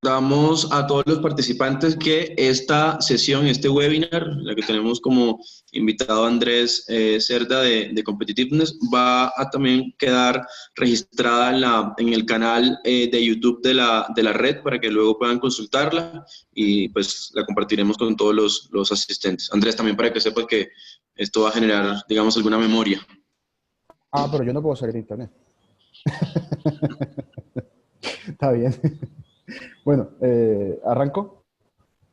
Damos a todos los participantes que esta sesión, este webinar, la que tenemos como invitado a Andrés Cerda de Competitiveness, va a también quedar registrada en el canal de YouTube de la red para que luego puedan consultarla y pues la compartiremos con todos los asistentes. Andrés, también para que sepas que esto va a generar, digamos, alguna memoria. Ah, pero yo no puedo salir de internet. Está bien. Bueno, ¿arranco?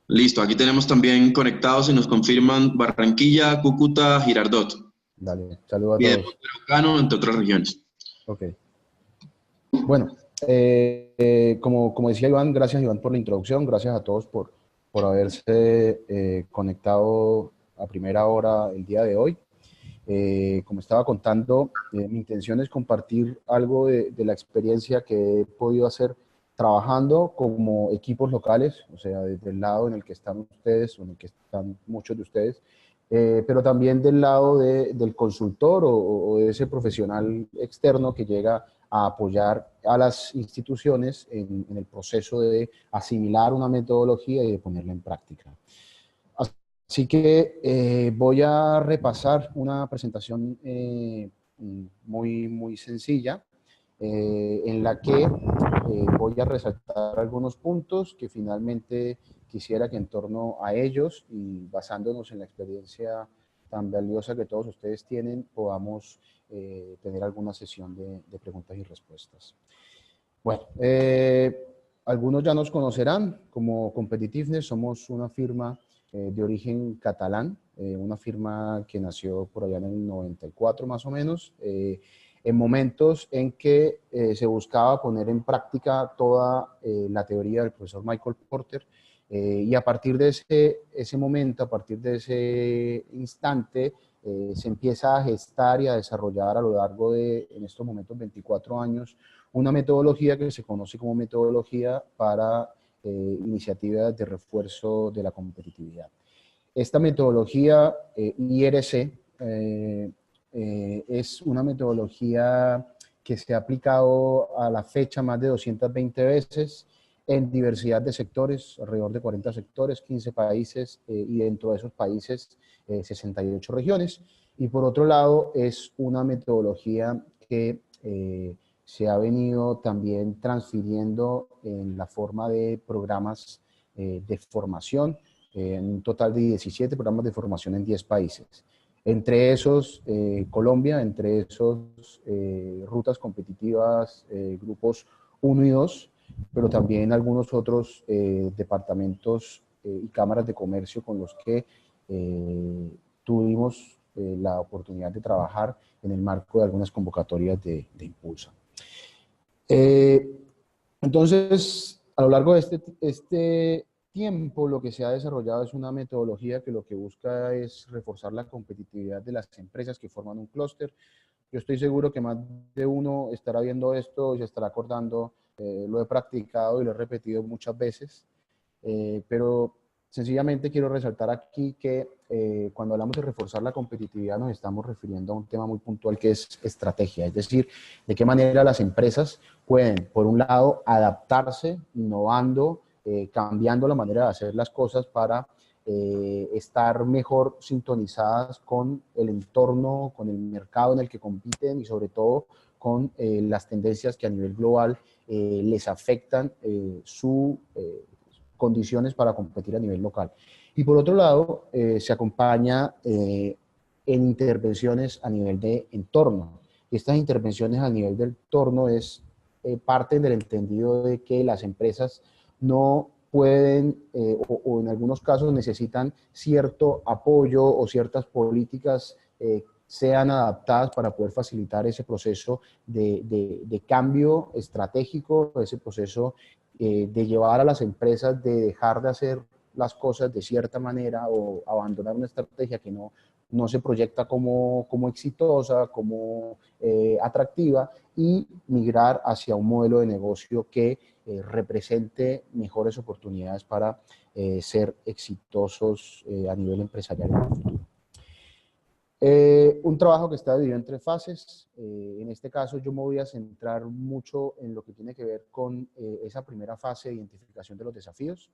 Listo, aquí tenemos también conectados y nos confirman Barranquilla, Cúcuta, Girardot. Dale, saludos a Bien, todos. Cano, entre otras regiones. Ok. Bueno, como decía Iván, gracias Iván por la introducción, gracias a todos por haberse conectado a primera hora el día de hoy. Como estaba contando, mi intención es compartir algo de la experiencia que he podido hacer trabajando como equipos locales, o sea, desde el lado en el que están ustedes o en el que están muchos de ustedes, pero también del lado del consultor o de ese profesional externo que llega a apoyar a las instituciones en el proceso de asimilar una metodología y de ponerla en práctica. Así que voy a repasar una presentación muy sencilla en la que voy a resaltar algunos puntos que finalmente quisiera que en torno a ellos y basándonos en la experiencia tan valiosa que todos ustedes tienen, podamos tener alguna sesión de preguntas y respuestas. Bueno, algunos ya nos conocerán como Competitiveness, somos una firma de origen catalán, una firma que nació por allá en el 94 más o menos, en momentos en que se buscaba poner en práctica toda la teoría del profesor Michael Porter, y a partir de ese momento, a partir de ese instante, se empieza a gestar y a desarrollar a lo largo de, en estos momentos, 24 años, una metodología que se conoce como metodología para iniciativas de refuerzo de la competitividad. Esta metodología IRC es una metodología que se ha aplicado a la fecha más de 220 veces en diversidad de sectores, alrededor de 40 sectores, 15 países y dentro de esos países 68 regiones. Y por otro lado es una metodología que se ha venido también transfiriendo en la forma de programas de formación, en un total de 17 programas de formación en 10 países. Entre esos, Colombia, entre esos, rutas competitivas, grupos 1 y 2, pero también algunos otros departamentos y cámaras de comercio con los que tuvimos la oportunidad de trabajar en el marco de algunas convocatorias de Impulsa. Entonces, a lo largo de este tiempo, lo que se ha desarrollado es una metodología que lo que busca es reforzar la competitividad de las empresas que forman un clúster. Yo estoy seguro que más de uno estará viendo esto y se estará acordando, lo he practicado y lo he repetido muchas veces, pero sencillamente quiero resaltar aquí que cuando hablamos de reforzar la competitividad nos estamos refiriendo a un tema muy puntual que es estrategia, es decir, de qué manera las empresas pueden, por un lado, adaptarse, innovando, cambiando la manera de hacer las cosas para estar mejor sintonizadas con el entorno, con el mercado en el que compiten y sobre todo con las tendencias que a nivel global les afectan su condiciones para competir a nivel local. Y por otro lado, se acompaña en intervenciones a nivel de entorno. Y estas intervenciones a nivel del entorno es parte del entendido de que las empresas no pueden o en algunos casos necesitan cierto apoyo o ciertas políticas sean adaptadas para poder facilitar ese proceso de cambio estratégico, ese proceso de llevar a las empresas de dejar de hacer las cosas de cierta manera o abandonar una estrategia que no se proyecta como exitosa, como atractiva y migrar hacia un modelo de negocio que represente mejores oportunidades para ser exitosos a nivel empresarial en el futuro. Un trabajo que está dividido en 3 fases. En este caso yo me voy a centrar mucho en lo que tiene que ver con esa primera fase de identificación de los desafíos.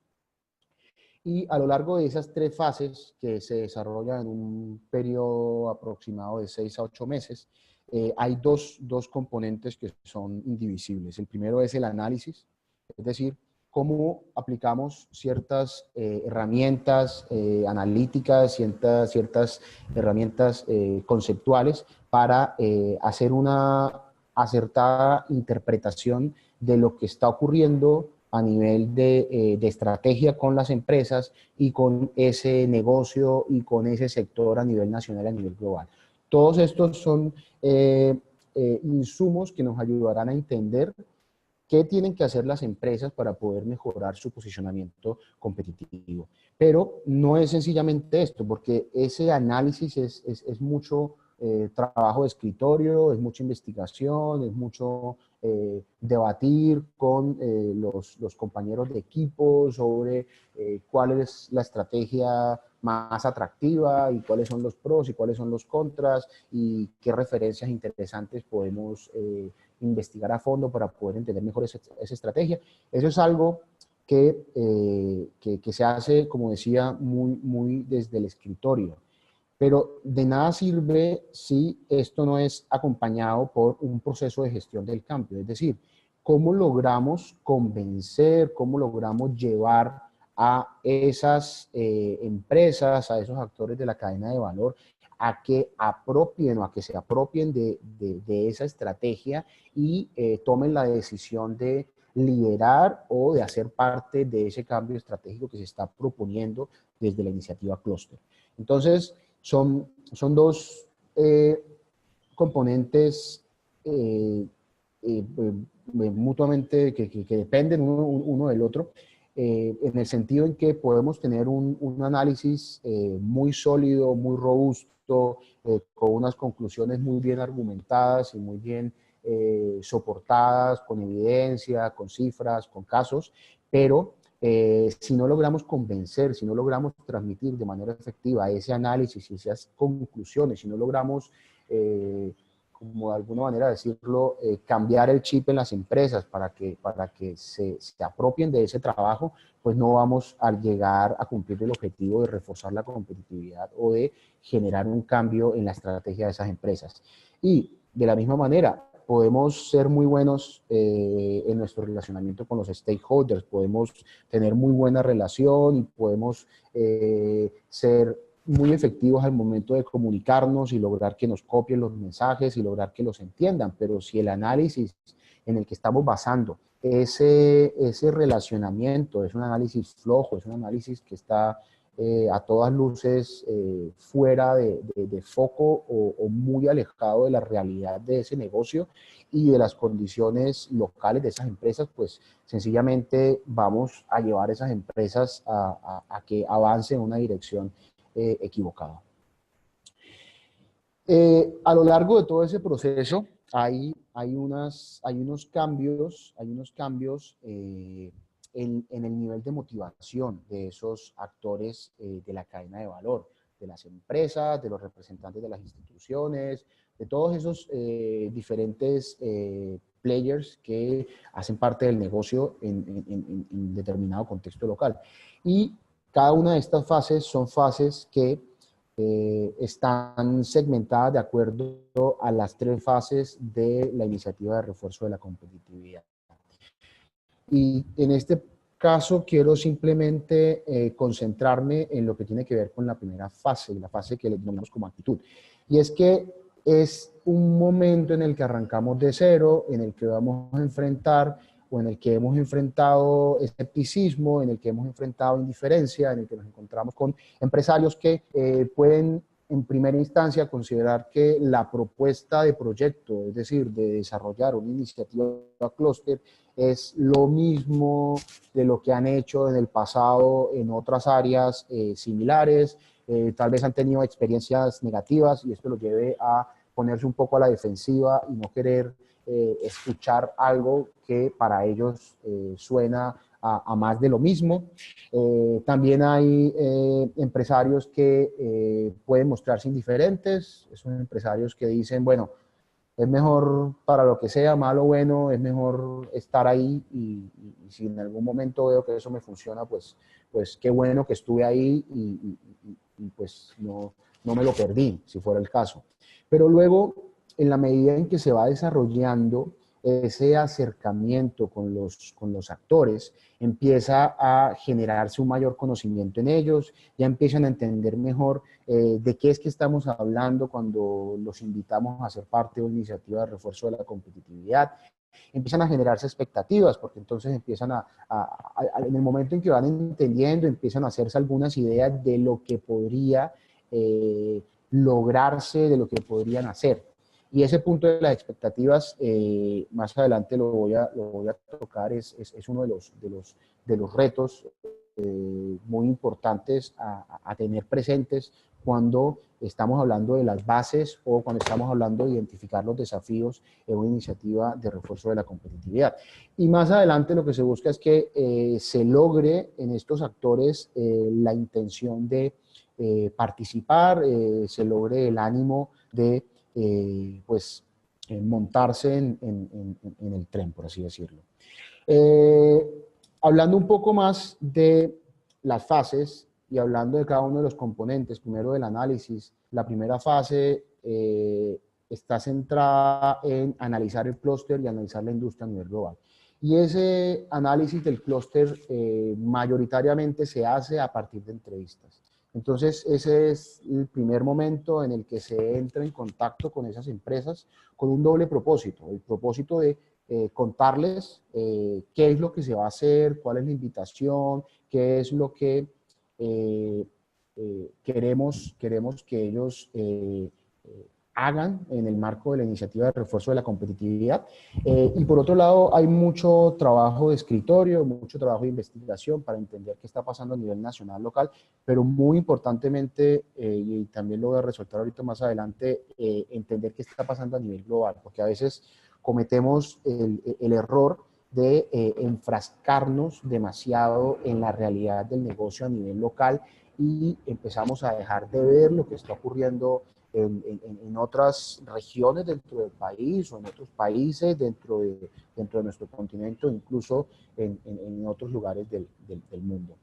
Y a lo largo de esas 3 fases, que se desarrollan en un periodo aproximado de 6 a 8 meses, hay dos componentes que son indivisibles. El primero es el análisis, es decir, cómo aplicamos ciertas herramientas analíticas, ciertas herramientas conceptuales para hacer una acertada interpretación de lo que está ocurriendo a nivel de estrategia con las empresas y con ese negocio y con ese sector a nivel nacional, a nivel global. Todos estos son insumos que nos ayudarán a entender qué tienen que hacer las empresas para poder mejorar su posicionamiento competitivo. Pero no es sencillamente esto, porque ese análisis es mucho trabajo de escritorio, es mucha investigación, es mucho debatir con los compañeros de equipo sobre cuál es la estrategia más atractiva y cuáles son los pros y cuáles son los contras y qué referencias interesantes podemos investigar a fondo para poder entender mejor esa estrategia. Eso es algo que se hace, como decía, muy desde el escritorio. Pero de nada sirve si esto no es acompañado por un proceso de gestión del cambio. Es decir, cómo logramos convencer, cómo logramos llevar a esas empresas, a esos actores de la cadena de valor, a que apropien o a que se apropien de esa estrategia y tomen la decisión de liderar o de hacer parte de ese cambio estratégico que se está proponiendo desde la iniciativa Cluster. Entonces, son dos componentes mutuamente que dependen uno del otro, en el sentido en que podemos tener un análisis muy sólido, muy robusto, con unas conclusiones muy bien argumentadas y muy bien soportadas, con evidencia, con cifras, con casos, pero si no logramos convencer, si no logramos transmitir de manera efectiva ese análisis y esas conclusiones, si no logramos, como de alguna manera decirlo, cambiar el chip en las empresas para que se apropien de ese trabajo, pues no vamos a llegar a cumplir el objetivo de reforzar la competitividad o de generar un cambio en la estrategia de esas empresas. Y de la misma manera, podemos ser muy buenos en nuestro relacionamiento con los stakeholders, podemos tener muy buena relación y podemos ser muy efectivos al momento de comunicarnos y lograr que nos copien los mensajes y lograr que los entiendan, pero si el análisis en el que estamos basando ese relacionamiento es un análisis flojo, es un análisis que está a todas luces fuera de foco o muy alejado de la realidad de ese negocio y de las condiciones locales de esas empresas, pues sencillamente vamos a llevar esas empresas a que avancen en una dirección equivocada. A lo largo de todo ese proceso hay unos cambios en el nivel de motivación de esos actores de la cadena de valor, de las empresas, de los representantes de las instituciones, de todos esos diferentes players que hacen parte del negocio en determinado contexto local. Y cada una de estas fases son fases que están segmentadas de acuerdo a las 3 fases de la iniciativa de refuerzo de la competitividad. Y en este caso quiero simplemente concentrarme en lo que tiene que ver con la primera fase, la fase que le denominamos como actitud. Y es que es un momento en el que arrancamos de cero, en el que vamos a enfrentar o en el que hemos enfrentado escepticismo, en el que hemos enfrentado indiferencia, en el que nos encontramos con empresarios que pueden en primera instancia considerar que la propuesta de proyecto, es decir, de desarrollar una iniciativa clúster, es lo mismo de lo que han hecho en el pasado en otras áreas similares, tal vez han tenido experiencias negativas y esto los lleve a ponerse un poco a la defensiva y no querer escuchar algo que para ellos suena a más de lo mismo. También hay empresarios que pueden mostrarse indiferentes, son empresarios que dicen, bueno, es mejor para lo que sea, malo o bueno, es mejor estar ahí y si en algún momento veo que eso me funciona, pues qué bueno que estuve ahí y pues no me lo perdí, si fuera el caso. Pero luego, en la medida en que se va desarrollando ese acercamiento con los actores, empieza a generarse un mayor conocimiento en ellos, ya empiezan a entender mejor de qué es que estamos hablando cuando los invitamos a ser parte de una iniciativa de refuerzo de la competitividad. Empiezan a generarse expectativas, porque entonces empiezan en el momento en que van entendiendo, empiezan a hacerse algunas ideas de lo que podría lograrse, de lo que podrían hacer. Y ese punto de las expectativas, más adelante lo voy a tocar, es uno de los retos muy importantes a tener presentes cuando estamos hablando de las bases o cuando estamos hablando de identificar los desafíos en una iniciativa de refuerzo de la competitividad. Y más adelante lo que se busca es que se logre en estos actores la intención de participar, se logre el ánimo de montarse en el tren, por así decirlo. Hablando un poco más de las fases y hablando de cada uno de los componentes, primero del análisis, la primera fase está centrada en analizar el clúster y analizar la industria a nivel global. Y ese análisis del clúster mayoritariamente se hace a partir de entrevistas. Entonces, ese es el primer momento en el que se entra en contacto con esas empresas con un doble propósito. El propósito de contarles qué es lo que se va a hacer, cuál es la invitación, qué es lo que queremos que ellos hagan en el marco de la iniciativa de refuerzo de la competitividad. Y por otro lado, hay mucho trabajo de escritorio, mucho trabajo de investigación para entender qué está pasando a nivel nacional, local, pero muy importantemente, y también lo voy a resaltar ahorita más adelante, entender qué está pasando a nivel global, porque a veces cometemos el error de enfrascarnos demasiado en la realidad del negocio a nivel local y empezamos a dejar de ver lo que está ocurriendo en otras regiones dentro del país o en otros países dentro de nuestro continente o incluso en otros lugares del mundo.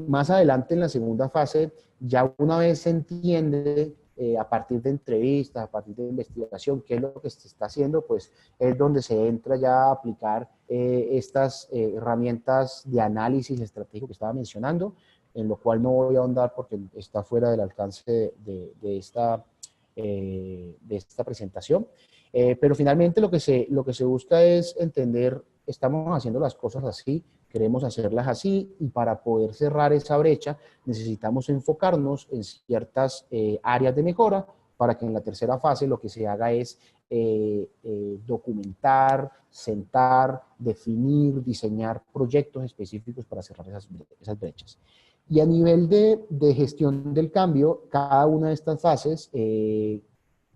Más adelante en la segunda fase, ya una vez se entiende a partir de entrevistas, a partir de investigación, qué es lo que se está haciendo, pues es donde se entra ya a aplicar estas herramientas de análisis estratégico que estaba mencionando, en lo cual no voy a ahondar porque está fuera del alcance de esta presentación. Pero finalmente lo que se busca es entender, estamos haciendo las cosas así, queremos hacerlas así, y para poder cerrar esa brecha necesitamos enfocarnos en ciertas áreas de mejora para que en la tercera fase lo que se haga es documentar, sentar, definir, diseñar proyectos específicos para cerrar esas brechas. Y a nivel de gestión del cambio, cada una de estas fases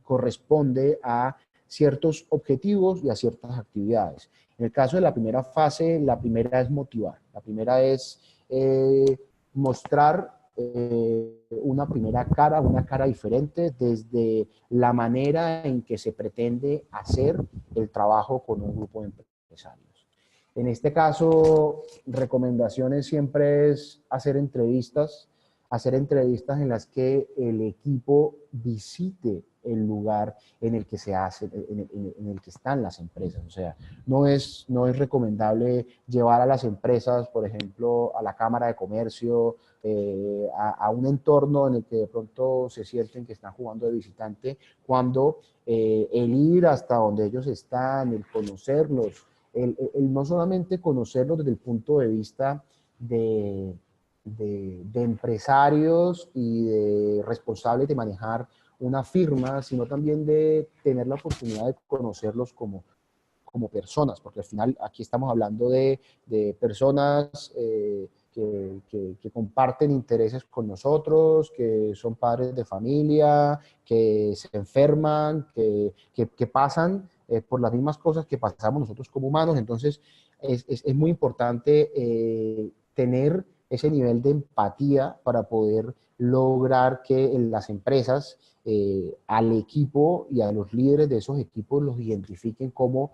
corresponde a ciertos objetivos y a ciertas actividades. En el caso de la primera fase, la primera es motivar. La primera es mostrar una cara diferente desde la manera en que se pretende hacer el trabajo con un grupo de empresarios. En este caso, recomendaciones siempre es hacer entrevistas en las que el equipo visite el lugar en el que se hace, en el que están las empresas. O sea, no es recomendable llevar a las empresas, por ejemplo, a la Cámara de Comercio, a un entorno en el que de pronto se sienten que están jugando de visitante, cuando el ir hasta donde ellos están, el conocerlos, el no solamente conocerlos desde el punto de vista de empresarios y de responsables de manejar una firma, sino también de tener la oportunidad de conocerlos como personas, porque al final aquí estamos hablando de personas que comparten intereses con nosotros, que son padres de familia, que se enferman, que pasan por las mismas cosas que pasamos nosotros como humanos. Entonces, es muy importante tener ese nivel de empatía para poder lograr que las empresas al equipo y a los líderes de esos equipos los identifiquen como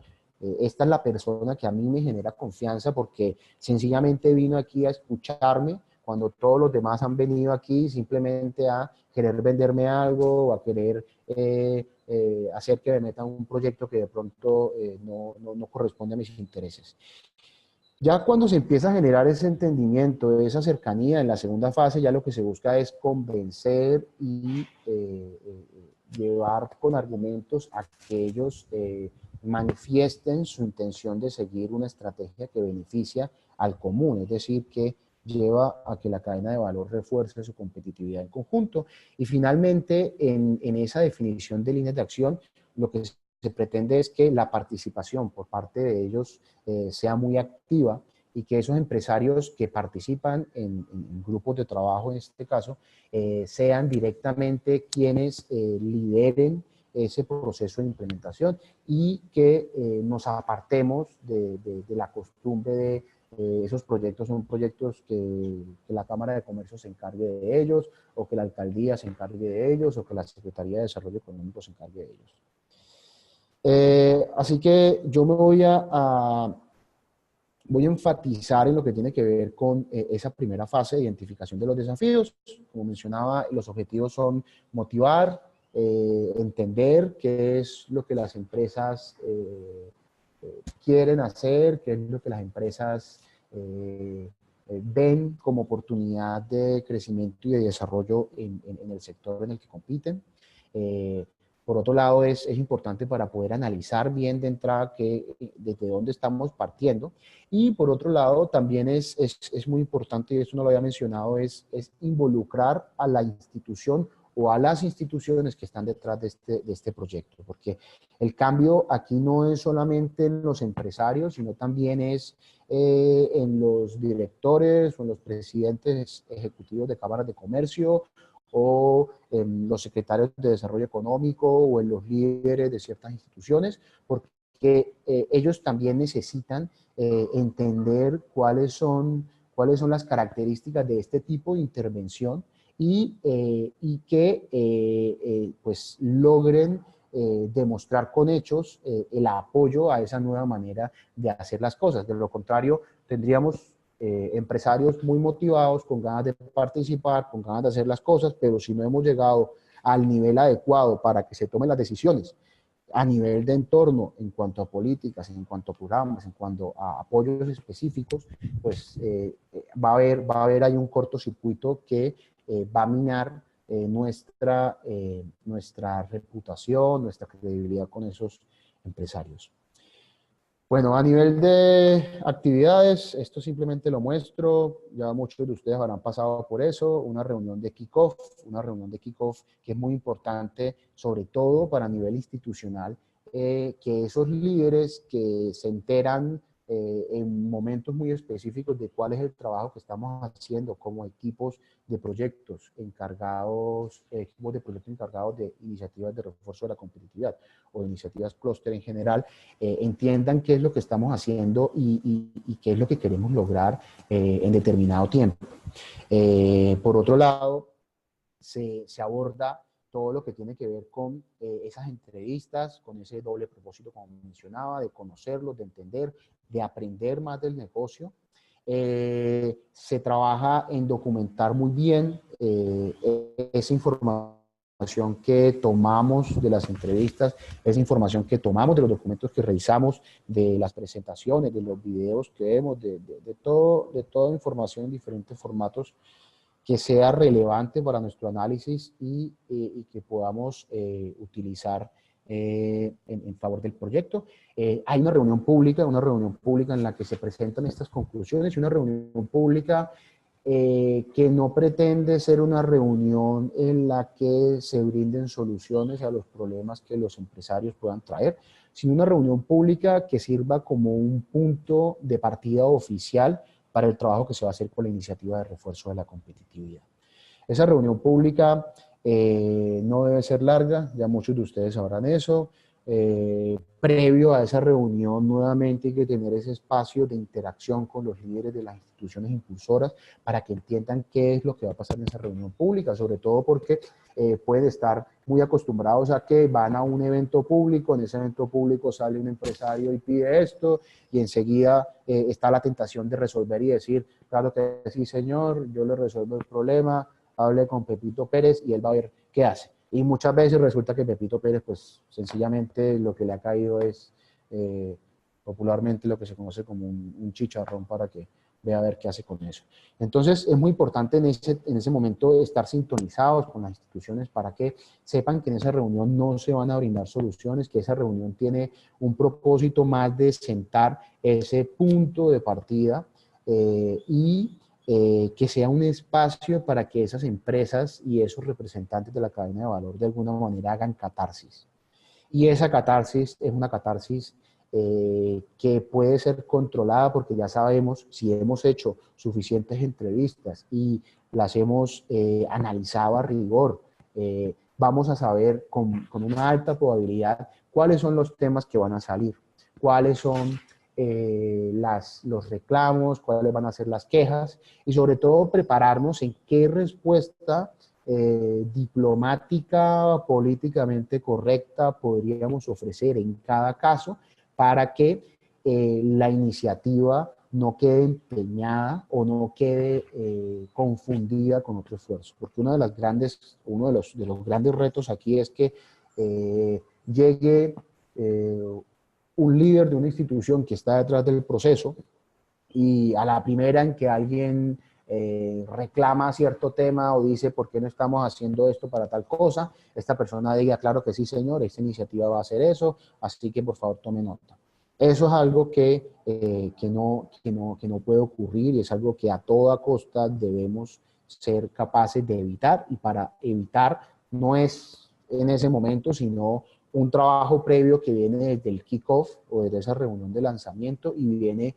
esta es la persona que a mí me genera confianza porque sencillamente vino aquí a escucharme cuando todos los demás han venido aquí simplemente a querer venderme algo o a querer hacer que me metan un proyecto que de pronto no corresponde a mis intereses. Ya cuando se empieza a generar ese entendimiento, esa cercanía, en la segunda fase ya lo que se busca es convencer y llevar con argumentos a que ellos manifiesten su intención de seguir una estrategia que beneficia al común, es decir, que lleva a que la cadena de valor refuerce su competitividad en conjunto. Y finalmente, en esa definición de líneas de acción, lo que se pretende es que la participación por parte de ellos sea muy activa y que esos empresarios que participan en grupos de trabajo, en este caso, sean directamente quienes lideren ese proceso de implementación y que nos apartemos de la costumbre de esos proyectos son proyectos que la Cámara de Comercio se encargue de ellos, o que la Alcaldía se encargue de ellos, o que la Secretaría de Desarrollo Económico se encargue de ellos. Así que yo me voy a enfatizar en lo que tiene que ver con esa primera fase de identificación de los desafíos. Como mencionaba, los objetivos son motivar, entender qué es lo que las empresas quieren hacer, qué es lo que las empresas ven como oportunidad de crecimiento y de desarrollo en el sector en el que compiten. Por otro lado, es importante para poder analizar bien de entrada desde dónde estamos partiendo. Y por otro lado, también es muy importante, y esto no lo había mencionado, es involucrar a la institución o a las instituciones que están detrás de este proyecto, porque el cambio aquí no es solamente en los empresarios, sino también es en los directores o en los presidentes ejecutivos de cámaras de comercio, o en los secretarios de desarrollo económico o en los líderes de ciertas instituciones, porque ellos también necesitan entender cuáles son las características de este tipo de intervención y que pues logren demostrar con hechos el apoyo a esa nueva manera de hacer las cosas. De lo contrario, tendríamos empresarios muy motivados, con ganas de participar, con ganas de hacer las cosas, pero si no hemos llegado al nivel adecuado para que se tomen las decisiones a nivel de entorno, en cuanto a políticas, en cuanto a programas, en cuanto a apoyos específicos, pues va a haber ahí un cortocircuito que va a minar nuestra reputación, nuestra credibilidad con esos empresarios. Bueno, a nivel de actividades, esto simplemente lo muestro, ya muchos de ustedes habrán pasado por eso, una reunión de kickoff que es muy importante, sobre todo para nivel institucional, que esos líderes que se enteran en momentos muy específicos de cuál es el trabajo que estamos haciendo como equipos de proyectos encargados de iniciativas de refuerzo de la competitividad o iniciativas clúster en general, entiendan qué es lo que estamos haciendo y qué es lo que queremos lograr en determinado tiempo. Por otro lado, se aborda todo lo que tiene que ver con esas entrevistas, con ese doble propósito, como mencionaba, de conocerlos, de entender, de aprender más del negocio. Se trabaja en documentar muy bien esa información que tomamos de las entrevistas, esa información que tomamos de los documentos que revisamos, de las presentaciones, de los videos que vemos, de toda información en diferentes formatos que sea relevante para nuestro análisis y que podamos utilizar en favor del proyecto. Hay una reunión pública en la que se presentan estas conclusiones, y una reunión pública que no pretende ser una reunión en la que se brinden soluciones a los problemas que los empresarios puedan traer, sino una reunión pública que sirva como un punto de partida oficial para el trabajo que se va a hacer con la iniciativa de refuerzo de la competitividad. Esa reunión pública no debe ser larga, ya muchos de ustedes sabrán eso, previo a esa reunión, nuevamente hay que tener ese espacio de interacción con los líderes de las instituciones impulsoras para que entiendan qué es lo que va a pasar en esa reunión pública, sobre todo porque pueden estar muy acostumbrados a que van a un evento público, en ese evento público sale un empresario y pide esto, y enseguida está la tentación de resolver y decir, claro que sí, señor, yo le resuelvo el problema, hable con Pepito Pérez y él va a ver qué hace. Y muchas veces resulta que Pepito Pérez, pues sencillamente lo que le ha caído es popularmente lo que se conoce como un chicharrón para que vea a ver qué hace con eso. Entonces es muy importante en ese momento estar sintonizados con las instituciones para que sepan que en esa reunión no se van a brindar soluciones, que esa reunión tiene un propósito más de sentar ese punto de partida que sea un espacio para que esas empresas y esos representantes de la cadena de valor de alguna manera hagan catarsis. Y esa catarsis es una catarsis que puede ser controlada porque ya sabemos si hemos hecho suficientes entrevistas y las hemos analizado a rigor, vamos a saber con una alta probabilidad cuáles son los temas que van a salir, cuáles son los reclamos, cuáles van a ser las quejas y sobre todo prepararnos en qué respuesta diplomática, políticamente correcta podríamos ofrecer en cada caso para que la iniciativa no quede empeñada o no quede confundida con otro esfuerzo. Porque uno de los grandes retos aquí es que llegue un líder de una institución que está detrás del proceso y a la primera en que alguien reclama cierto tema o dice por qué no estamos haciendo esto para tal cosa, esta persona diga, claro que sí, señor, esta iniciativa va a hacer eso, así que por favor tome nota. Eso es algo que no puede ocurrir y es algo que a toda costa debemos ser capaces de evitar, y para evitar no es en ese momento, sino un trabajo previo que viene desde el kickoff o desde esa reunión de lanzamiento y viene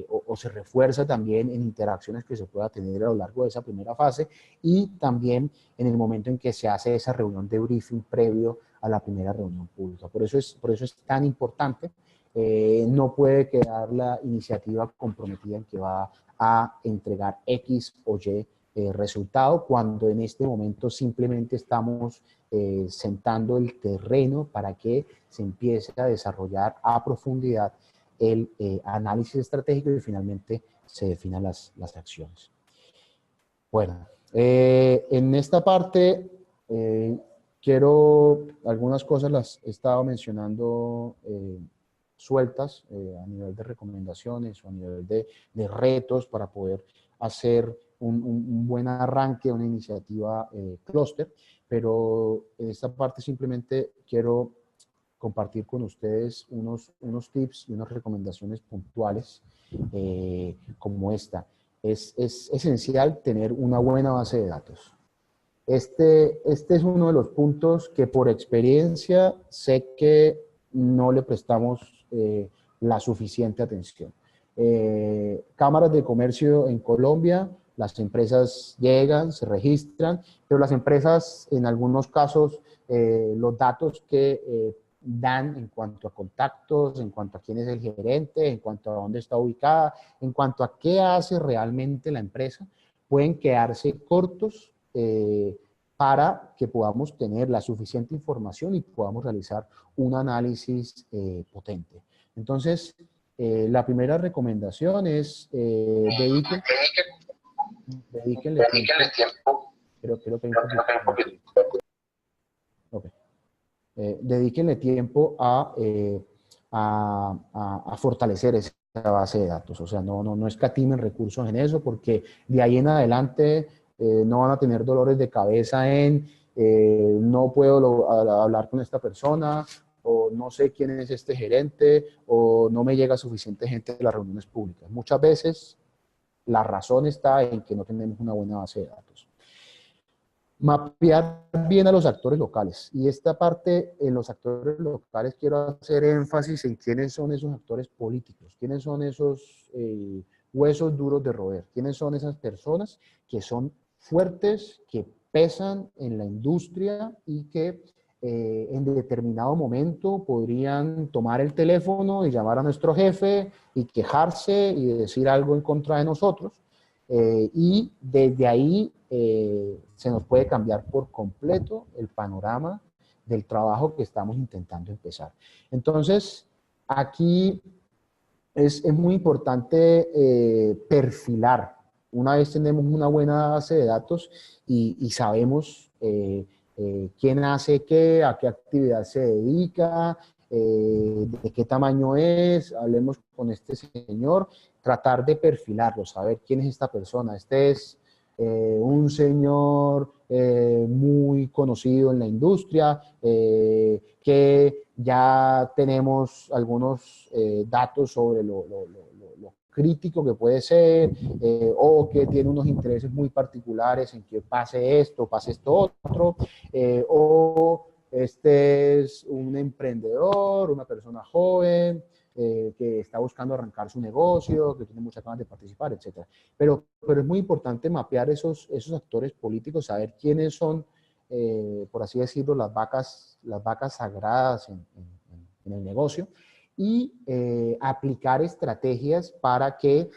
o se refuerza también en interacciones que se pueda tener a lo largo de esa primera fase y también en el momento en que se hace esa reunión de briefing previo a la primera reunión pública. Por eso es tan importante. No puede quedar la iniciativa comprometida en que va a entregar X o Y resultado cuando en este momento simplemente estamos sentando el terreno para que se empiece a desarrollar a profundidad el análisis estratégico y finalmente se definan las acciones. Bueno, en esta parte quiero, algunas cosas las he estado mencionando sueltas a nivel de recomendaciones o a nivel de retos para poder hacer un buen arranque, una iniciativa clúster, pero en esta parte simplemente quiero compartir con ustedes unos tips y unas recomendaciones puntuales como esta. Es esencial tener una buena base de datos. Este es uno de los puntos que por experiencia sé que no le prestamos la suficiente atención. Cámaras de comercio en Colombia, las empresas llegan, se registran, pero las empresas en algunos casos los datos que dan en cuanto a contactos, en cuanto a quién es el gerente, en cuanto a dónde está ubicada, en cuanto a qué hace realmente la empresa, pueden quedarse cortos para que podamos tener la suficiente información y podamos realizar un análisis potente. Entonces, la primera recomendación es dedíquenle tiempo. Creo que hay un poquito. Okay. Dedíquenle tiempo a fortalecer esa base de datos. O sea, no escatimen recursos en eso porque de ahí en adelante no van a tener dolores de cabeza no puedo hablar con esta persona o no sé quién es este gerente o no me llega suficiente gente de las reuniones públicas. Muchas veces la razón está en que no tenemos una buena base de datos. Mapear bien a los actores locales. Y esta parte, en los actores locales, quiero hacer énfasis en quiénes son esos actores políticos, quiénes son esos huesos duros de roer, quiénes son esas personas que son fuertes, que pesan en la industria y que en determinado momento podrían tomar el teléfono y llamar a nuestro jefe y quejarse y decir algo en contra de nosotros. Y desde ahí se nos puede cambiar por completo el panorama del trabajo que estamos intentando empezar. Entonces, aquí es muy importante perfilar. Una vez tenemos una buena base de datos y sabemos quién hace qué, a qué actividad se dedica, de qué tamaño es, hablemos con este señor, tratar de perfilarlo, saber quién es esta persona. Este es un señor muy conocido en la industria, que ya tenemos algunos datos sobre lo crítico que puede ser, o que tiene unos intereses muy particulares en que pase esto otro, o este es un emprendedor, una persona joven, que está buscando arrancar su negocio, que tiene muchas ganas de participar, etc. Pero es muy importante mapear esos actores políticos, saber quiénes son, por así decirlo, las vacas sagradas en el negocio, y aplicar estrategias para que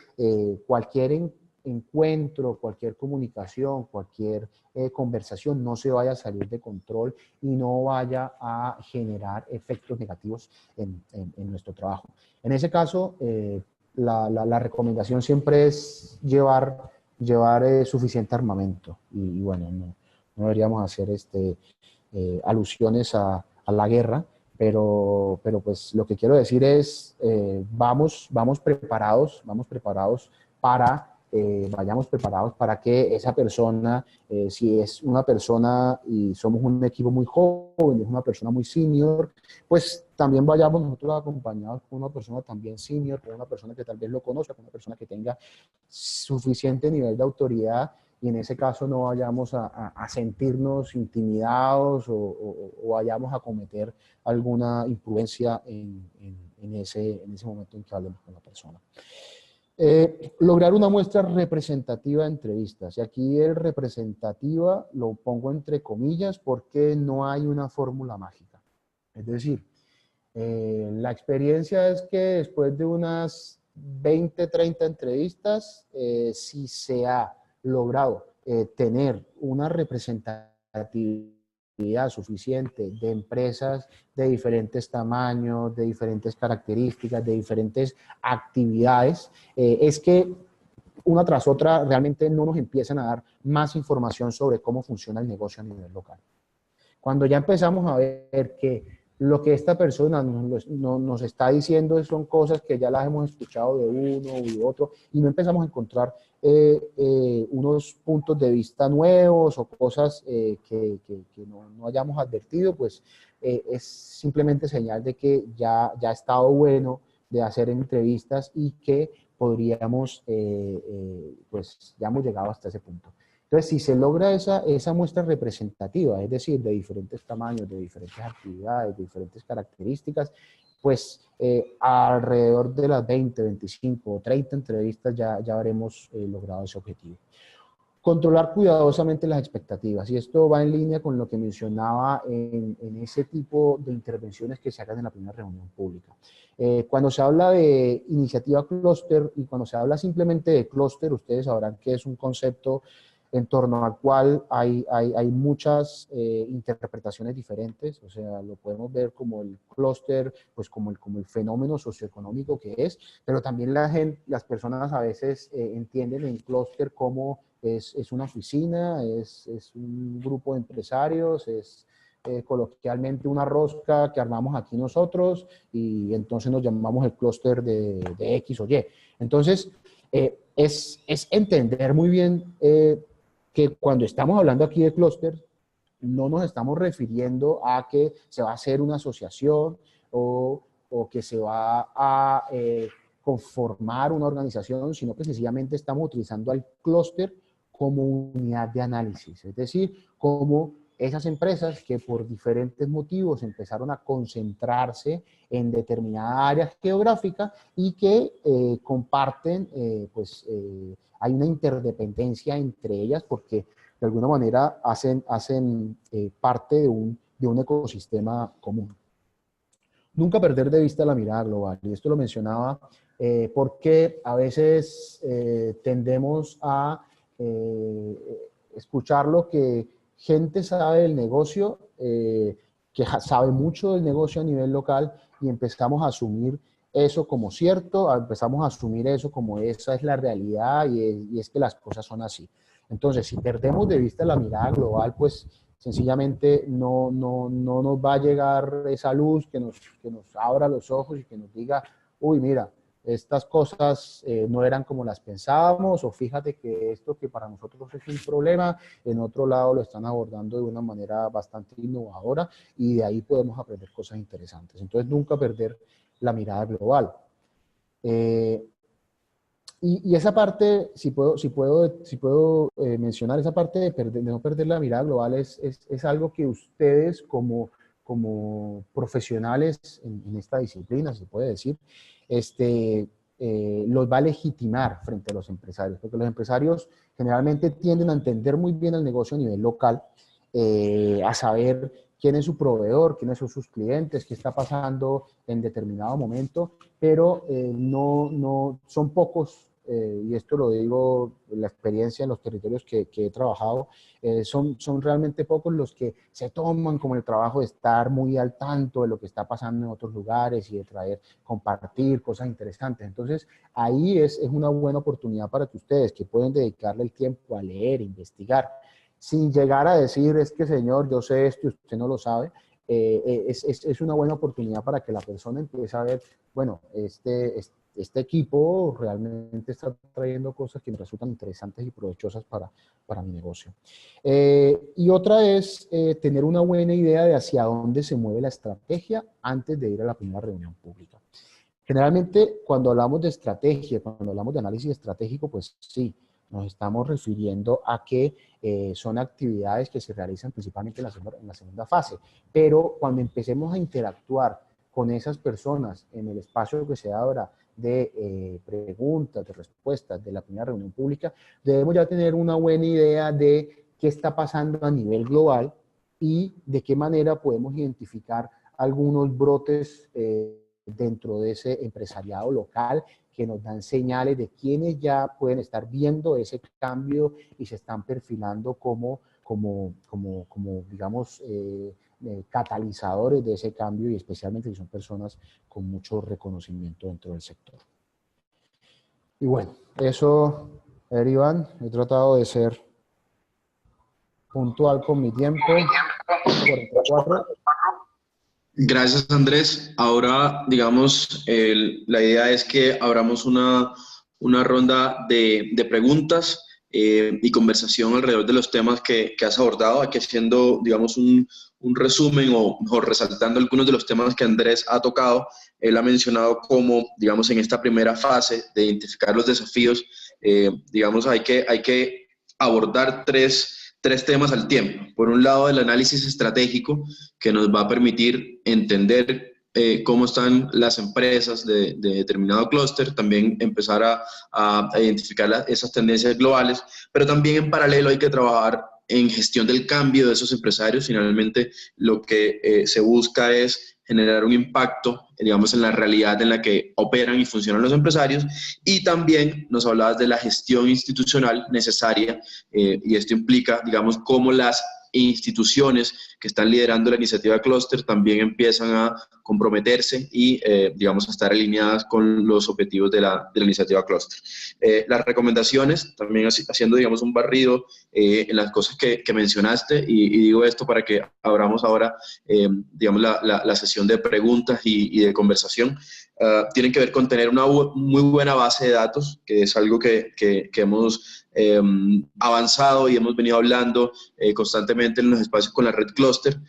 cualquier encuentro, cualquier comunicación, cualquier conversación no se vaya a salir de control y no vaya a generar efectos negativos en nuestro trabajo. En ese caso, la recomendación siempre es llevar suficiente armamento y bueno, no deberíamos hacer alusiones a la guerra, pero pues lo que quiero decir es, vamos preparados vayamos preparados para que esa persona, si es una persona y somos un equipo muy joven, es una persona muy senior, pues también vayamos nosotros acompañados con una persona también senior, con una persona que tal vez lo conozca, con una persona que tenga suficiente nivel de autoridad, y en ese caso no vayamos a sentirnos intimidados o vayamos a cometer alguna imprudencia en ese momento en que hablemos con la persona. Lograr una muestra representativa de entrevistas. Y aquí el representativa lo pongo entre comillas porque no hay una fórmula mágica. Es decir, la experiencia es que después de unas 20, 30 entrevistas, si se ha logrado tener una representatividad suficiente de empresas de diferentes tamaños, de diferentes características, de diferentes actividades, es que una tras otra realmente no nos empiezan a dar más información sobre cómo funciona el negocio a nivel local. Cuando ya empezamos a ver que lo que esta persona nos está diciendo son cosas que ya las hemos escuchado de uno y de otro, y no empezamos a encontrar unos puntos de vista nuevos o cosas que no hayamos advertido, pues es simplemente señal de que ya ha estado bueno de hacer entrevistas y que podríamos, pues ya hemos llegado hasta ese punto. Entonces, si se logra esa muestra representativa, es decir, de diferentes tamaños, de diferentes actividades, de diferentes características, pues alrededor de las 20, 25 o 30 entrevistas ya habremos logrado ese objetivo. Controlar cuidadosamente las expectativas, y esto va en línea con lo que mencionaba en ese tipo de intervenciones que se hagan en la primera reunión pública. Cuando se habla de iniciativa clúster y cuando se habla simplemente de clúster, ustedes sabrán que es un concepto en torno al cual hay muchas interpretaciones diferentes. O sea, lo podemos ver como el clúster, pues como el fenómeno socioeconómico que es, pero también las personas a veces entienden el clúster como es una oficina, es un grupo de empresarios, es coloquialmente una rosca que armamos aquí nosotros y entonces nos llamamos el clúster de X o Y. Entonces, es entender muy bien que cuando estamos hablando aquí de clúster, no nos estamos refiriendo a que se va a hacer una asociación o que se va a conformar una organización, sino que sencillamente estamos utilizando al clúster como unidad de análisis, es decir, como esas empresas que por diferentes motivos empezaron a concentrarse en determinada área geográfica y que comparten, hay una interdependencia entre ellas porque de alguna manera hacen parte de un ecosistema común. Nunca perder de vista la mirada global, y esto lo mencionaba porque a veces tendemos a escuchar lo que gente sabe del negocio, que sabe mucho del negocio a nivel local, y empezamos a asumir eso como cierto, empezamos a asumir eso como esa es la realidad y es que las cosas son así. Entonces, si perdemos de vista la mirada global, pues sencillamente no nos va a llegar esa luz que nos abra los ojos y que nos diga, uy, mira, estas cosas no eran como las pensábamos, o fíjate que esto que para nosotros es un problema, en otro lado lo están abordando de una manera bastante innovadora y de ahí podemos aprender cosas interesantes. Entonces, nunca perder la mirada global. Y esa parte, si puedo mencionar, esa parte de no perder la mirada global es algo que ustedes como profesionales en esta disciplina, se puede decir, los va a legitimar frente a los empresarios, porque los empresarios generalmente tienden a entender muy bien el negocio a nivel local, a saber quién es su proveedor, quiénes son sus clientes, qué está pasando en determinado momento, pero no son pocos, y esto lo digo la experiencia en los territorios que he trabajado, son realmente pocos los que se toman como el trabajo de estar muy al tanto de lo que está pasando en otros lugares y de compartir cosas interesantes. Entonces, ahí es una buena oportunidad para que ustedes, que pueden dedicarle el tiempo a leer, investigar, sin llegar a decir, es que señor, yo sé esto y usted no lo sabe, es una buena oportunidad para que la persona empiece a ver, bueno, este equipo realmente está trayendo cosas que me resultan interesantes y provechosas para mi negocio. Y otra es tener una buena idea de hacia dónde se mueve la estrategia antes de ir a la primera reunión pública. Generalmente, cuando hablamos de estrategia, cuando hablamos de análisis estratégico, pues sí, nos estamos refiriendo a que son actividades que se realizan principalmente en la segunda fase. Pero cuando empecemos a interactuar con esas personas en el espacio que se abra de preguntas, de respuestas de la primera reunión pública, debemos ya tener una buena idea de qué está pasando a nivel global y de qué manera podemos identificar algunos brotes dentro de ese empresariado local que nos dan señales de quienes ya pueden estar viendo ese cambio y se están perfilando como digamos, catalizadores de ese cambio, y especialmente si son personas con mucho reconocimiento dentro del sector. Y bueno, eso, Iván, he tratado de ser puntual con mi tiempo. 44. Gracias, Andrés. Ahora, digamos, la idea es que abramos una ronda de preguntas y conversación alrededor de los temas que has abordado, aquí haciendo, digamos, un resumen o mejor resaltando algunos de los temas que Andrés ha tocado. Él ha mencionado cómo, digamos, en esta primera fase de identificar los desafíos, digamos, hay que abordar tres temas al tiempo. Por un lado, el análisis estratégico, que nos va a permitir entender cómo están las empresas de determinado clúster, también empezar a identificar esas tendencias globales, pero también en paralelo hay que trabajar en gestión del cambio de esos empresarios. Finalmente, lo que se busca es generar un impacto, digamos, en la realidad en la que operan y funcionan los empresarios, y también nos hablabas de la gestión institucional necesaria, y esto implica, digamos, cómo las instituciones que están liderando la iniciativa Cluster también empiezan a comprometerse y, digamos, a estar alineadas con los objetivos de la iniciativa Cluster. Las recomendaciones, también haciendo, digamos, un barrido en las cosas que mencionaste, y digo esto para que abramos ahora, digamos, la sesión de preguntas y de conversación. Tienen que ver con tener una muy buena base de datos, que es algo que hemos avanzado y hemos venido hablando constantemente en los espacios con la red Cluster.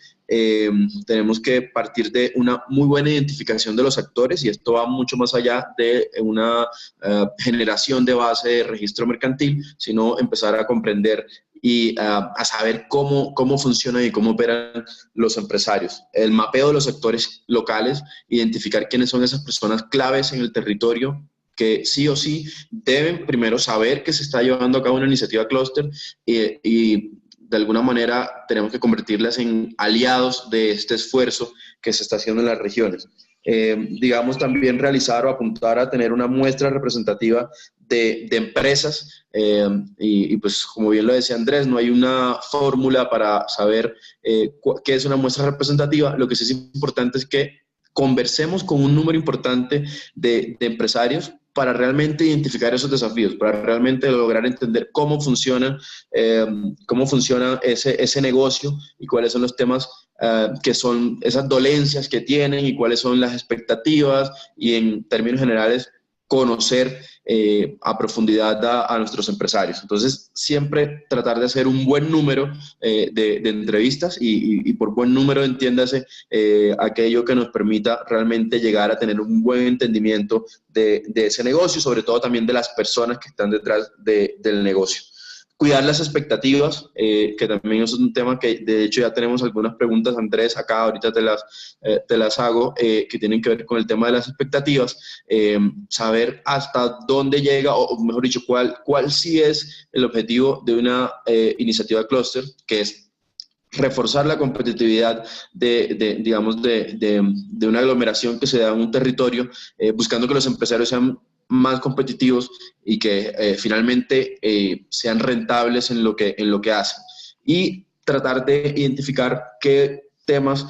Tenemos que partir de una muy buena identificación de los actores, y esto va mucho más allá de una generación de base de registro mercantil, sino empezar a comprender y a saber cómo funcionan y cómo operan los empresarios. El mapeo de los actores locales, identificar quiénes son esas personas claves en el territorio que sí o sí deben primero saber que se está llevando a cabo una iniciativa Cluster y de alguna manera tenemos que convertirlas en aliados de este esfuerzo que se está haciendo en las regiones. Digamos, también realizar o apuntar a tener una muestra representativa de empresas y pues como bien lo decía Andrés, no hay una fórmula para saber qué es una muestra representativa. Lo que sí es importante es que conversemos con un número importante de empresarios para realmente identificar esos desafíos, para realmente lograr entender cómo funciona ese negocio y cuáles son los temas que son esas dolencias que tienen y cuáles son las expectativas y en términos generales conocer a profundidad a nuestros empresarios. Entonces, siempre tratar de hacer un buen número de entrevistas y por buen número entiéndase aquello que nos permita realmente llegar a tener un buen entendimiento de ese negocio y sobre todo también de las personas que están detrás del negocio. Cuidar las expectativas, que también es un tema que de hecho ya tenemos algunas preguntas, Andrés, acá ahorita te las hago, que tienen que ver con el tema de las expectativas, saber hasta dónde llega, o mejor dicho, cuál sí es el objetivo de una iniciativa clúster, que es reforzar la competitividad digamos, de una aglomeración que se da en un territorio, buscando que los empresarios sean más competitivos y que finalmente sean rentables en lo que hacen. Y tratar de identificar qué temas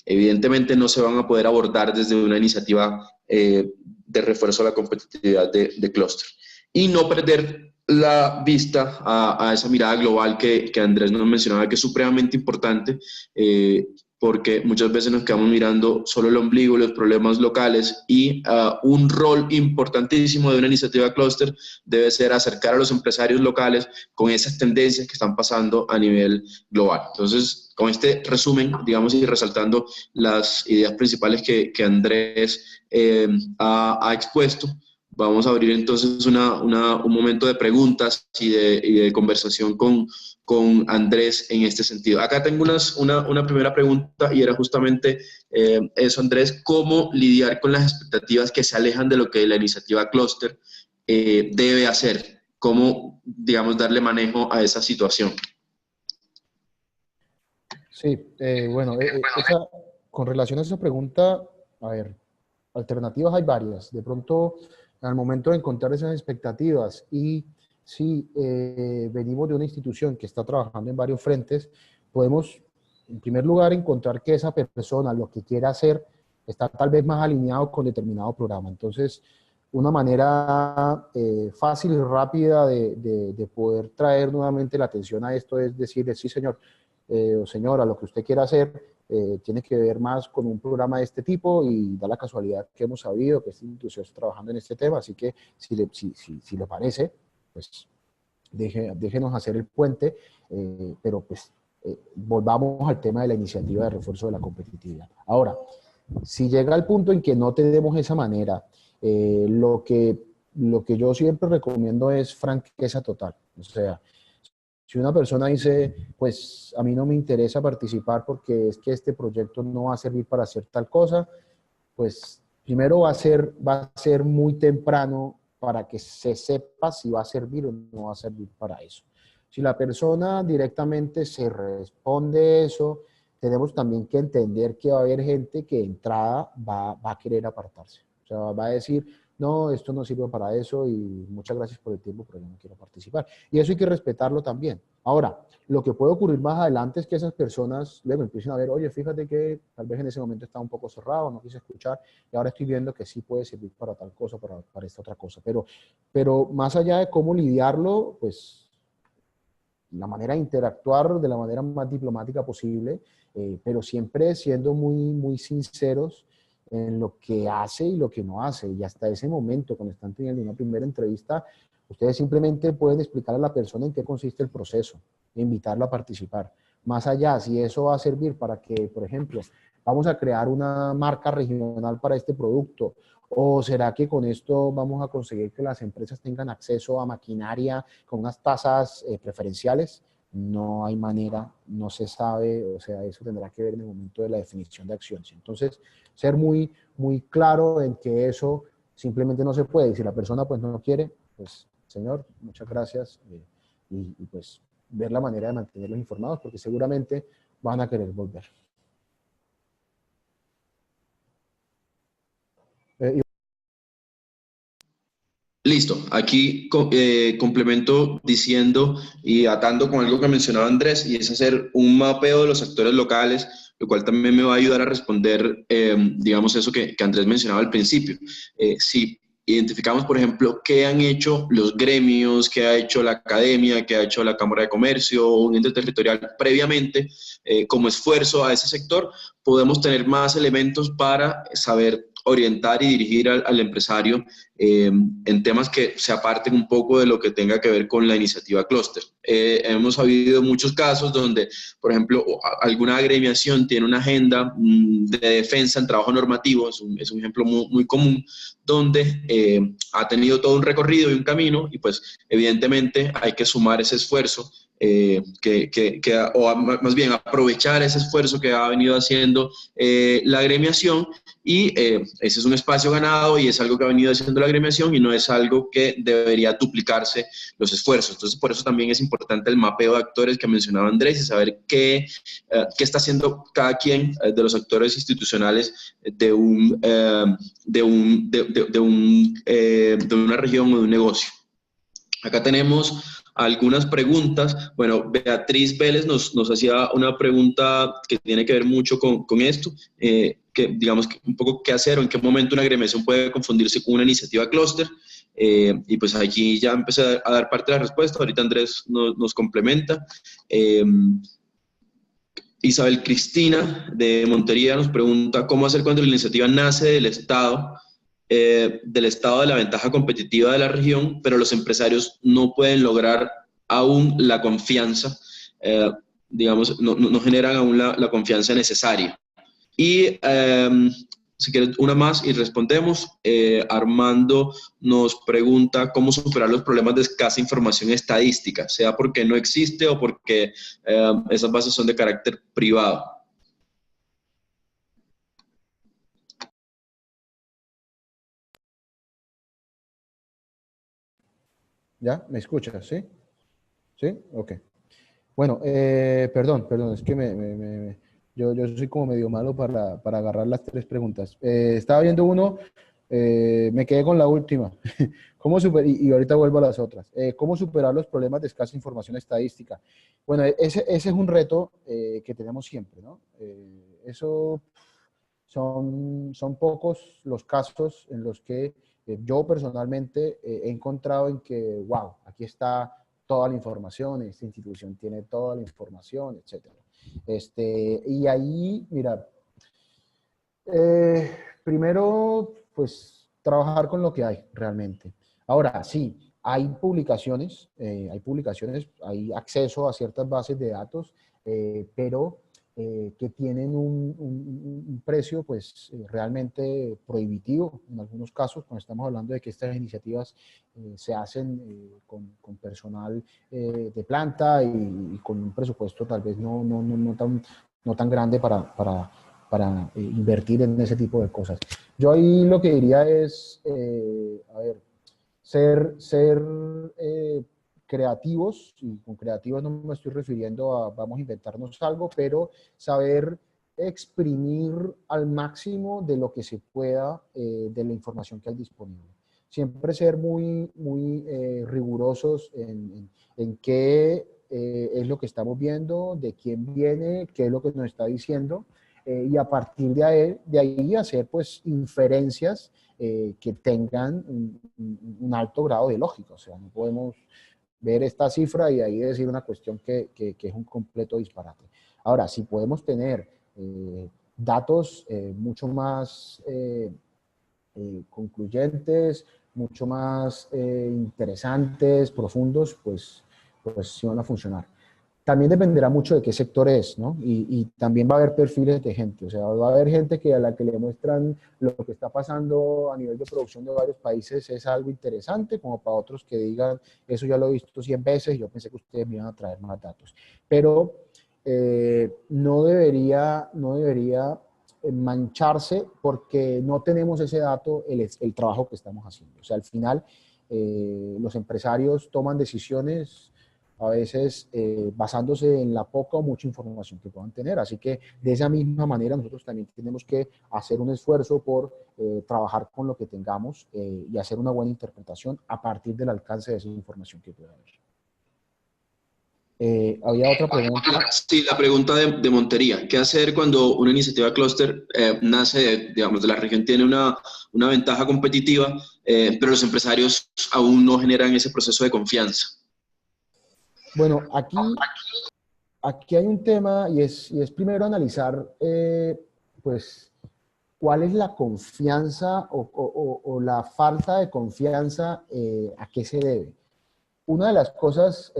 evidentemente no se van a poder abordar desde una iniciativa de refuerzo a la competitividad de clúster. Y no perder la vista a esa mirada global que Andrés nos mencionaba, que es supremamente importante, porque muchas veces nos quedamos mirando solo el ombligo, los problemas locales, y un rol importantísimo de una iniciativa clúster debe ser acercar a los empresarios locales con esas tendencias que están pasando a nivel global. Entonces, con este resumen, digamos, y resaltando las ideas principales que Andrés ha expuesto, vamos a abrir entonces un momento de preguntas y de conversación con Andrés en este sentido. Acá tengo una primera pregunta y era justamente eso, Andrés, ¿cómo lidiar con las expectativas que se alejan de lo que la iniciativa clúster debe hacer? ¿Cómo, digamos, darle manejo a esa situación? Sí, bueno, con relación a esa pregunta, a ver, alternativas hay varias. De pronto, al momento de encontrar esas expectativas y si venimos de una institución que está trabajando en varios frentes, podemos, en primer lugar, encontrar que esa persona, lo que quiera hacer, está tal vez más alineado con determinado programa. Entonces, una manera fácil y rápida de poder traer nuevamente la atención a esto es decirle, sí, señor, o señora, lo que usted quiera hacer tiene que ver más con un programa de este tipo y da la casualidad que hemos sabido que esta institución está trabajando en este tema, así que si le parece, pues déjenos hacer el puente, pero pues volvamos al tema de la iniciativa de refuerzo de la competitividad. Ahora, si llega al punto en que no tenemos esa manera, lo que yo siempre recomiendo es franqueza total. O sea, si una persona dice, pues a mí no me interesa participar porque es que este proyecto no va a servir para hacer tal cosa, pues primero va a ser muy temprano para que se sepa si va a servir o no va a servir para eso. Si la persona directamente se responde eso, tenemos también que entender que va a haber gente que de entrada va a querer apartarse. O sea, va a decir, no, esto no sirve para eso y muchas gracias por el tiempo, pero yo no quiero participar. Y eso hay que respetarlo también. Ahora, lo que puede ocurrir más adelante es que esas personas luego empiecen a ver, oye, fíjate que tal vez en ese momento estaba un poco cerrado, no quise escuchar, y ahora estoy viendo que sí puede servir para tal cosa, para esta otra cosa. Pero más allá de cómo lidiarlo, pues la manera de interactuar de la manera más diplomática posible, pero siempre siendo muy sinceros en lo que hace y lo que no hace. Y hasta ese momento, cuando están teniendo una primera entrevista, ustedes simplemente pueden explicar a la persona en qué consiste el proceso e invitarla a participar. Más allá, si eso va a servir para que, por ejemplo, vamos a crear una marca regional para este producto, o será que con esto vamos a conseguir que las empresas tengan acceso a maquinaria con unas tasas preferenciales, no hay manera, no se sabe, o sea, eso tendrá que ver en el momento de la definición de acciones. Entonces, ser muy claro en que eso simplemente no se puede. Y si la persona pues no quiere, pues señor, muchas gracias y pues ver la manera de mantenerlos informados, porque seguramente van a querer volver. Listo, aquí complemento diciendo y atando con algo que mencionaba Andrés, y es hacer un mapeo de los actores locales, lo cual también me va a ayudar a responder, digamos, eso que Andrés mencionaba al principio. Si identificamos, por ejemplo, qué han hecho los gremios, qué ha hecho la academia, qué ha hecho la Cámara de Comercio o un ente territorial previamente como esfuerzo a ese sector, podemos tener más elementos para saber orientar y dirigir al empresario en temas que se aparten un poco de lo que tenga que ver con la iniciativa clúster. Hemos habido muchos casos donde, por ejemplo, alguna agremiación tiene una agenda de defensa en trabajo normativo, es un ejemplo muy común, donde ha tenido todo un recorrido y un camino, y pues evidentemente hay que sumar ese esfuerzo o más bien aprovechar ese esfuerzo que ha venido haciendo la agremiación, y ese es un espacio ganado y es algo que ha venido haciendo la agremiación y no es algo que debería duplicarse los esfuerzos. Entonces, por eso también es importante el mapeo de actores que mencionaba Andrés y saber qué está haciendo cada quien de los actores institucionales de una región o de un negocio. Acá tenemos algunas preguntas. Bueno, Beatriz Vélez nos hacía una pregunta que tiene que ver mucho con esto, que digamos un poco qué hacer o en qué momento una agremiación puede confundirse con una iniciativa clúster. Y pues aquí ya empecé a dar parte de la respuesta. Ahorita Andrés nos complementa. Isabel Cristina de Montería nos pregunta cómo hacer cuando la iniciativa nace del Estado de la ventaja competitiva de la región, pero los empresarios no pueden lograr aún la confianza, digamos, no generan aún la confianza necesaria. Y si quieres una más y respondemos, Armando nos pregunta cómo superar los problemas de escasa información estadística, sea porque no existe o porque esas bases son de carácter privado. ¿Ya? ¿Me escuchas? ¿Sí? ¿Sí? Ok. Bueno, perdón, es que yo soy como medio malo para agarrar las tres preguntas. Estaba viendo uno, me quedé con la última. Y ahorita vuelvo a las otras. ¿Cómo superar los problemas de escasa información estadística? Bueno, ese es un reto que tenemos siempre, ¿no? Eso son pocos los casos en los que yo personalmente he encontrado en que, wow, aquí está toda la información, esta institución tiene toda la información, etcétera. Y ahí, mira, primero, pues, trabajar con lo que hay realmente. Ahora, sí, hay acceso a ciertas bases de datos, pero que tienen un precio, pues, realmente prohibitivo en algunos casos, cuando estamos hablando de que estas iniciativas se hacen con personal de planta y con un presupuesto tal vez no tan grande para invertir en ese tipo de cosas. Yo ahí lo que diría es, a ver, ser creativos, y con creativos no me estoy refiriendo a vamos a inventarnos algo, pero saber exprimir al máximo de lo que se pueda de la información que hay disponible. Siempre ser muy rigurosos en qué es lo que estamos viendo, de quién viene, qué es lo que nos está diciendo, y a partir de ahí hacer pues inferencias que tengan un alto grado de lógica. O sea, no podemos ver esta cifra y ahí decir una cuestión que es un completo disparate. Ahora, si podemos tener datos mucho más concluyentes, mucho más interesantes, profundos, pues sí van a funcionar. También dependerá mucho de qué sector es, ¿no? Y también va a haber perfiles de gente, o sea, va a haber gente a la que le muestran lo que está pasando a nivel de producción de varios países es algo interesante, como para otros que digan, eso ya lo he visto 100 veces, yo pensé que ustedes me iban a traer más datos. Pero no debería mancharse porque no tenemos ese dato, el trabajo que estamos haciendo. O sea, al final los empresarios toman decisiones a veces basándose en la poca o mucha información que puedan tener. Así que de esa misma manera nosotros también tenemos que hacer un esfuerzo por trabajar con lo que tengamos y hacer una buena interpretación a partir del alcance de esa información que pueda haber. Había otra pregunta. Sí, la pregunta de Montería. ¿Qué hacer cuando una iniciativa clúster nace, digamos, de la región, tiene una ventaja competitiva, pero los empresarios aún no generan ese proceso de confianza? Bueno, aquí hay un tema y es primero analizar, pues, cuál es la confianza o la falta de confianza, a qué se debe. Una de las cosas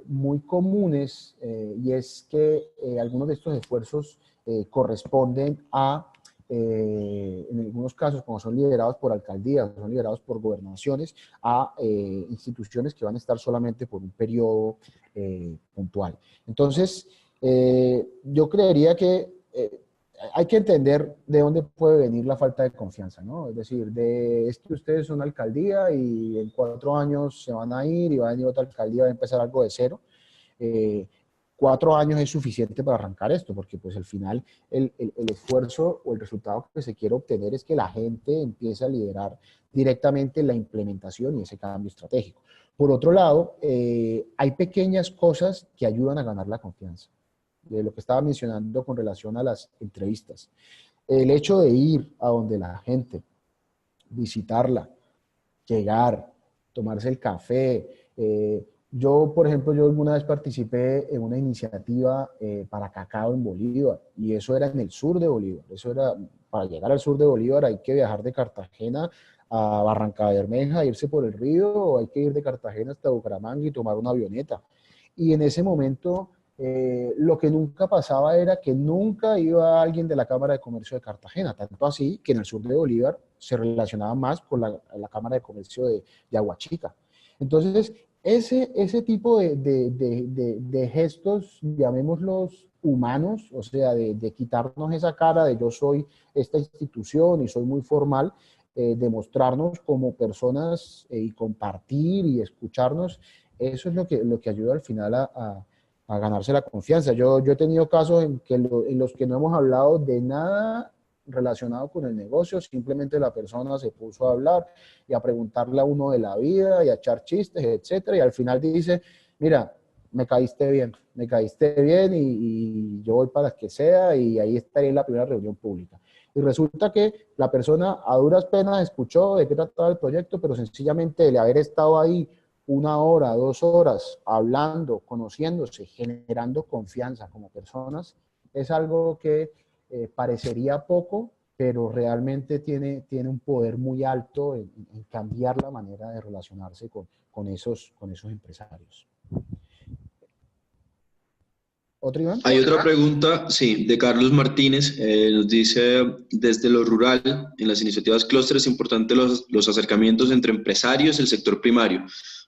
muy comunes y es que algunos de estos esfuerzos corresponden a, en algunos casos, como son liderados por alcaldías, son liderados por gobernaciones, a instituciones que van a estar solamente por un periodo puntual. Entonces, yo creería que hay que entender de dónde puede venir la falta de confianza, ¿no? Es decir, es que ustedes son alcaldía y en 4 años se van a ir y va a venir otra alcaldía, va a empezar algo de cero. 4 años es suficiente para arrancar esto, porque pues al final el esfuerzo o el resultado que se quiere obtener es que la gente empiece a liderar directamente la implementación y ese cambio estratégico. Por otro lado, hay pequeñas cosas que ayudan a ganar la confianza, de lo que estaba mencionando con relación a las entrevistas. El hecho de ir a donde la gente, visitarla, llegar, tomarse el café. Yo, por ejemplo, yo alguna vez participé en una iniciativa para cacao en Bolívar, y eso era en el sur de Bolívar. Eso era, para llegar al sur de Bolívar hay que viajar de Cartagena a Barrancabermeja, irse por el río, o hay que ir de Cartagena hasta Bucaramanga y tomar una avioneta. Y en ese momento lo que nunca pasaba era que nunca iba alguien de la Cámara de Comercio de Cartagena, tanto así que en el sur de Bolívar se relacionaba más con la Cámara de Comercio de Aguachica. Entonces, ese tipo de gestos, llamémoslos humanos, o sea, de quitarnos esa cara de yo soy esta institución y soy muy formal, demostrarnos como personas y compartir y escucharnos, eso es lo que ayuda al final a ganarse la confianza. Yo he tenido casos en los que no hemos hablado de nada relacionado con el negocio, simplemente la persona se puso a hablar y a preguntarle a uno de la vida y a echar chistes, etcétera, y al final dice, mira, me caíste bien y yo voy para las que sea, y ahí estaré en la primera reunión pública. Y resulta que la persona a duras penas escuchó de qué trataba el proyecto, pero sencillamente el haber estado ahí 1 hora, 2 horas, hablando, conociéndose, generando confianza como personas, es algo que parecería poco, pero realmente tiene un poder muy alto en cambiar la manera de relacionarse con esos empresarios. ¿Otro, Iván? Hay otra pregunta, sí, de Carlos Martínez. Nos dice, desde lo rural, en las iniciativas clúster es importante los acercamientos entre empresarios y el sector primario,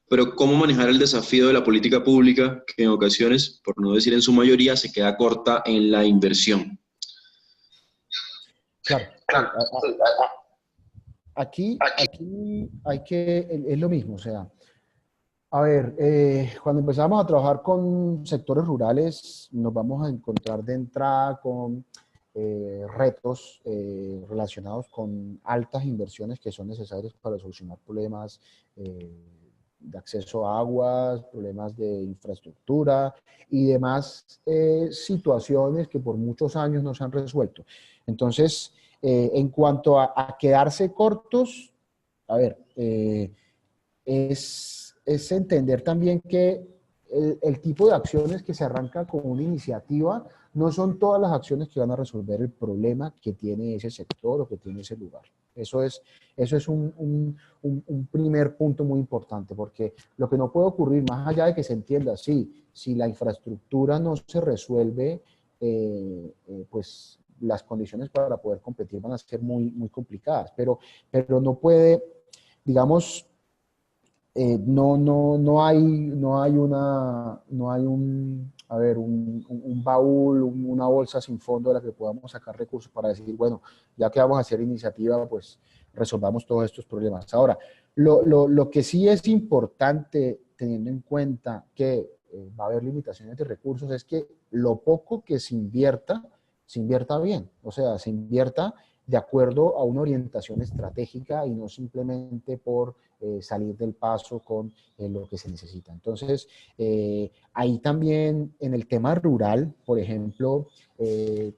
pero ¿cómo manejar el desafío de la política pública que en ocasiones, por no decir en su mayoría, se queda corta en la inversión? Claro. Aquí hay que, es lo mismo, o sea, a ver, cuando empezamos a trabajar con sectores rurales, nos vamos a encontrar de entrada con retos relacionados con altas inversiones que son necesarias para solucionar problemas de acceso a aguas, problemas de infraestructura y demás situaciones que por muchos años no se han resuelto. Entonces, en cuanto a quedarse cortos, a ver, es entender también que el tipo de acciones que se arranca con una iniciativa no son todas las acciones que van a resolver el problema que tiene ese sector o que tiene ese lugar. Eso es un primer punto muy importante, porque lo que no puede ocurrir, más allá de que se entienda, sí, si la infraestructura no se resuelve, pues las condiciones para poder competir van a ser muy, muy complicadas, pero no puede, digamos, no hay un baúl, una bolsa sin fondo de la que podamos sacar recursos para decir, bueno, ya que vamos a hacer iniciativa, pues resolvamos todos estos problemas. Ahora, lo que sí es importante, teniendo en cuenta que va a haber limitaciones de recursos es que lo poco que se invierta bien, o sea, se invierta de acuerdo a una orientación estratégica y no simplemente por salir del paso con lo que se necesita. Entonces, ahí también en el tema rural, por ejemplo,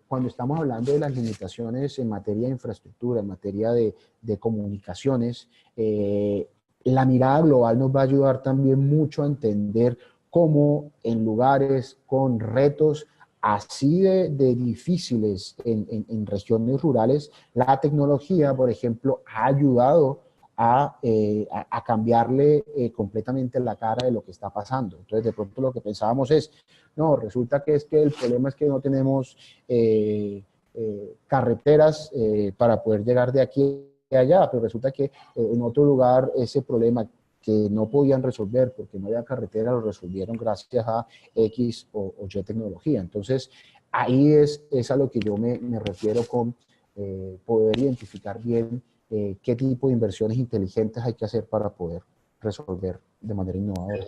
cuando estamos hablando de las limitaciones en materia de infraestructura, en materia de comunicaciones, la mirada global nos va a ayudar también mucho a entender cómo en lugares con retos así de difíciles en regiones rurales, la tecnología, por ejemplo, ha ayudado a cambiarle completamente la cara de lo que está pasando. Entonces, de pronto lo que pensábamos es, no, resulta que es que el problema es que no tenemos carreteras para poder llegar de aquí a allá, pero resulta que en otro lugar ese problema que no podían resolver porque no había carretera, lo resolvieron gracias a X o Y tecnología. Entonces, ahí es a lo que yo me refiero con poder identificar bien qué tipo de inversiones inteligentes hay que hacer para poder resolver de manera innovadora.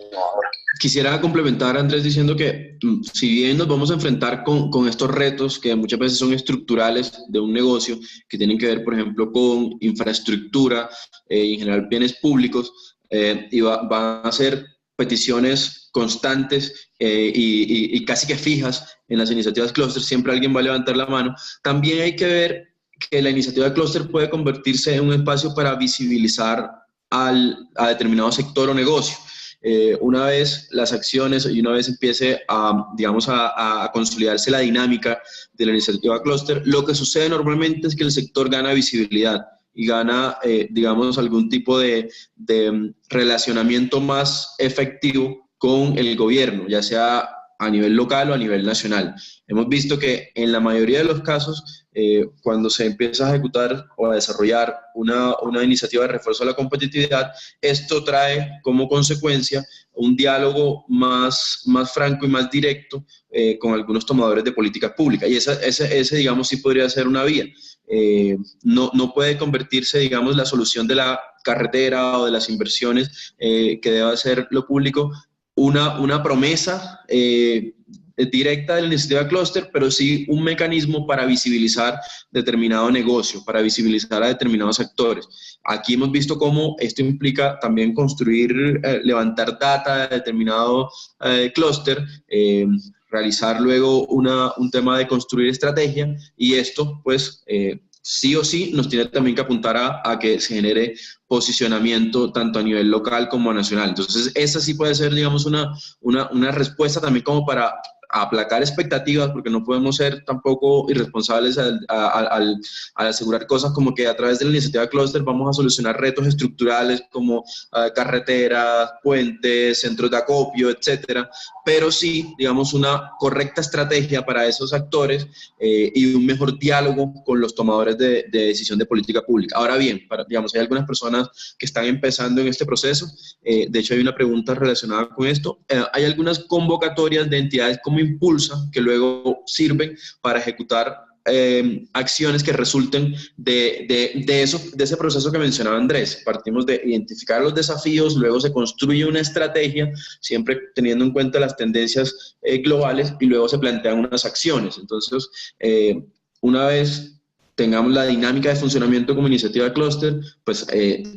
Quisiera complementar, Andrés, diciendo que si bien nos vamos a enfrentar con estos retos que muchas veces son estructurales de un negocio, que tienen que ver, por ejemplo, con infraestructura y en general bienes públicos, y van a ser peticiones constantes y casi que fijas en las iniciativas clúster, siempre alguien va a levantar la mano. También hay que ver que la iniciativa clúster puede convertirse en un espacio para visibilizar a determinado sector o negocio. Una vez las acciones y una vez empiece a, digamos, a consolidarse la dinámica de la iniciativa clúster, lo que sucede normalmente es que el sector gana visibilidad y gana, digamos, algún tipo de relacionamiento más efectivo con el gobierno, ya sea a nivel local o a nivel nacional. Hemos visto que en la mayoría de los casos, cuando se empieza a ejecutar o a desarrollar una iniciativa de refuerzo de la competitividad, esto trae como consecuencia un diálogo más franco y más directo con algunos tomadores de política pública. Y ese, digamos, sí podría ser una vía. No puede convertirse, digamos, la solución de la carretera o de las inversiones que deba hacer lo público una promesa directa de la iniciativa clúster, pero sí un mecanismo para visibilizar determinado negocio, para visibilizar a determinados actores. Aquí hemos visto cómo esto implica también construir, levantar data de determinado clúster, realizar luego un tema de construir estrategia y esto pues sí o sí nos tiene también que apuntar a que se genere posicionamiento tanto a nivel local como a nacional. Entonces, esa sí puede ser, digamos, una respuesta también como para aplacar expectativas, porque no podemos ser tampoco irresponsables al asegurar cosas como que a través de la iniciativa Cluster vamos a solucionar retos estructurales como carreteras, puentes, centros de acopio, etcétera, pero sí, digamos, una correcta estrategia para esos actores y un mejor diálogo con los tomadores de decisión de política pública. Ahora bien, digamos, hay algunas personas que están empezando en este proceso, de hecho hay una pregunta relacionada con esto, hay algunas convocatorias de entidades como Impulsa que luego sirven para ejecutar acciones que resulten de ese proceso que mencionaba Andrés. Partimos de identificar los desafíos, luego se construye una estrategia, siempre teniendo en cuenta las tendencias globales, y luego se plantean unas acciones. Entonces, una vez tengamos la dinámica de funcionamiento como iniciativa clúster, pues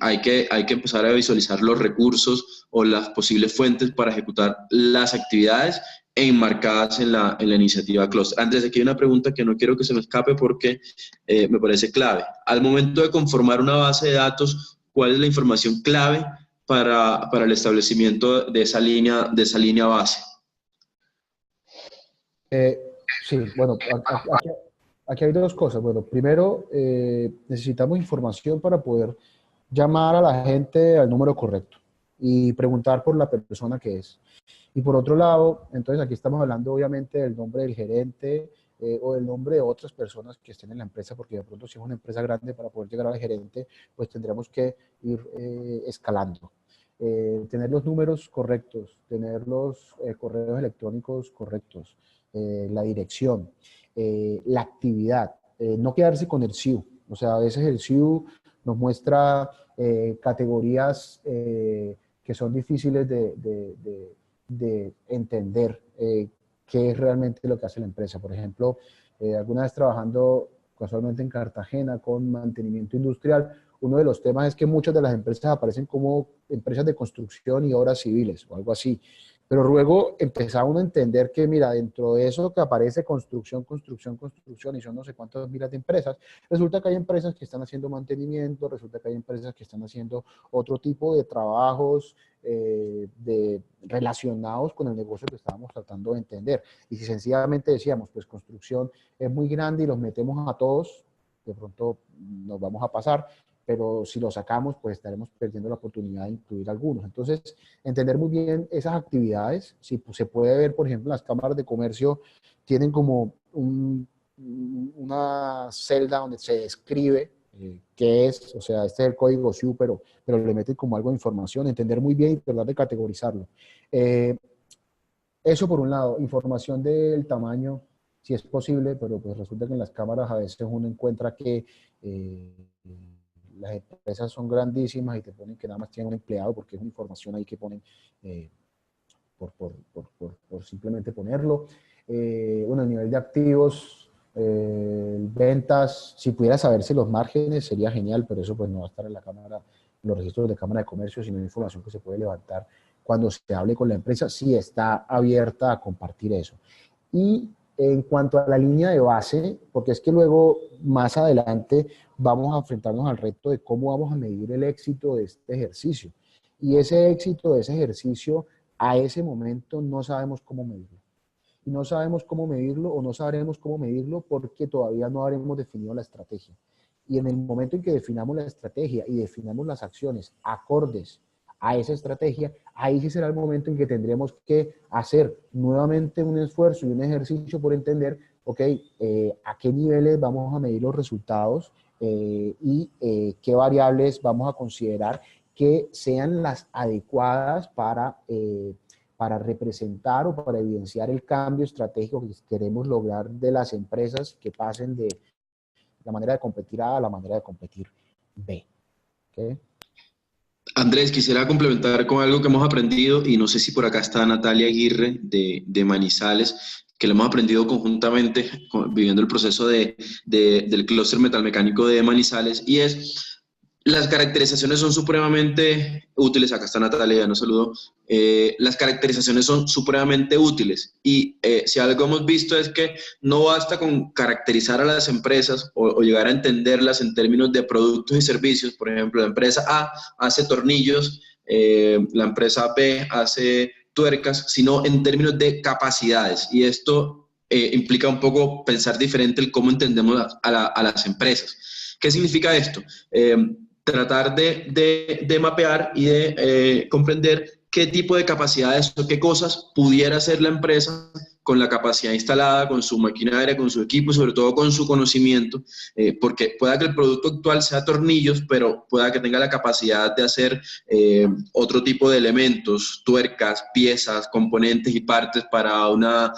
hay que empezar a visualizar los recursos o las posibles fuentes para ejecutar las actividades enmarcadas en la iniciativa clúster. Antes, aquí hay una pregunta que no quiero que se me escape porque me parece clave. Al momento de conformar una base de datos, ¿cuál es la información clave para el establecimiento de esa línea base? Sí, bueno, aquí hay dos cosas. Bueno, primero, necesitamos información para poder llamar a la gente al número correcto y preguntar por la persona que es. Y por otro lado, entonces aquí estamos hablando obviamente del nombre del gerente o del nombre de otras personas que estén en la empresa, porque de pronto si es una empresa grande para poder llegar al gerente, pues tendremos que ir escalando. Tener los números correctos, tener los correos electrónicos correctos, la dirección, la actividad, no quedarse con el SIU. O sea, a veces el SIU nos muestra categorías que son difíciles de entender qué es realmente lo que hace la empresa. Por ejemplo, alguna vez trabajando casualmente en Cartagena con mantenimiento industrial, uno de los temas es que muchas de las empresas aparecen como empresas de construcción y obras civiles o algo así. Pero luego empezaba uno a entender que, mira, dentro de eso que aparece construcción, construcción, construcción, y son no sé cuántas miles de empresas, resulta que hay empresas que están haciendo mantenimiento, resulta que hay empresas que están haciendo otro tipo de trabajos relacionados con el negocio que estábamos tratando de entender. Y si sencillamente decíamos, pues construcción es muy grande y los metemos a todos, de pronto nos vamos a pasar, pero si lo sacamos, pues estaremos perdiendo la oportunidad de incluir algunos. Entonces, entender muy bien esas actividades, si pues, se puede ver, por ejemplo, las cámaras de comercio tienen como una celda donde se describe qué es, o sea, este es el código SIU, pero le meten como algo de información, entender muy bien y tratar de categorizarlo. Eso por un lado, información del tamaño, si es posible, pero pues resulta que en las cámaras a veces uno encuentra que las empresas son grandísimas y te ponen que nada más tienen un empleado porque es una información ahí que ponen por simplemente ponerlo. Bueno, el nivel de activos, ventas, si pudiera saberse los márgenes sería genial, pero eso pues no va a estar en la cámara, en los registros de cámara de comercio, sino información que se puede levantar cuando se hable con la empresa, si está abierta a compartir eso. Y en cuanto a la línea de base, porque es que luego, más adelante, vamos a enfrentarnos al reto de cómo vamos a medir el éxito de este ejercicio. Y ese éxito de ese ejercicio, a ese momento, no sabemos cómo medirlo. Y no sabemos cómo medirlo o no sabremos cómo medirlo porque todavía no habremos definido la estrategia. Y en el momento en que definamos la estrategia y definamos las acciones acordes a esa estrategia, ahí sí será el momento en que tendremos que hacer nuevamente un esfuerzo y un ejercicio por entender, ok, a qué niveles vamos a medir los resultados y qué variables vamos a considerar que sean las adecuadas para representar o para evidenciar el cambio estratégico que queremos lograr de las empresas que pasen de la manera de competir A a la manera de competir B. ¿Okay? Andrés, quisiera complementar con algo que hemos aprendido y no sé si por acá está Natalia Aguirre de Manizales, que lo hemos aprendido conjuntamente viviendo el proceso del clúster metalmecánico de Manizales, y es las caracterizaciones son supremamente útiles. Acá está Natalia, nos saludó. Las caracterizaciones son supremamente útiles y si algo hemos visto es que no basta con caracterizar a las empresas o llegar a entenderlas en términos de productos y servicios. Por ejemplo, la empresa A hace tornillos, la empresa B hace tuercas, sino en términos de capacidades, y esto implica un poco pensar diferente el cómo entendemos a las empresas. ¿Qué significa esto? Tratar de mapear y de comprender qué tipo de capacidades o qué cosas pudiera hacer la empresa con la capacidad instalada, con su maquinaria, con su equipo y sobre todo con su conocimiento, porque pueda que el producto actual sea tornillos, pero pueda que tenga la capacidad de hacer otro tipo de elementos, tuercas, piezas, componentes y partes para una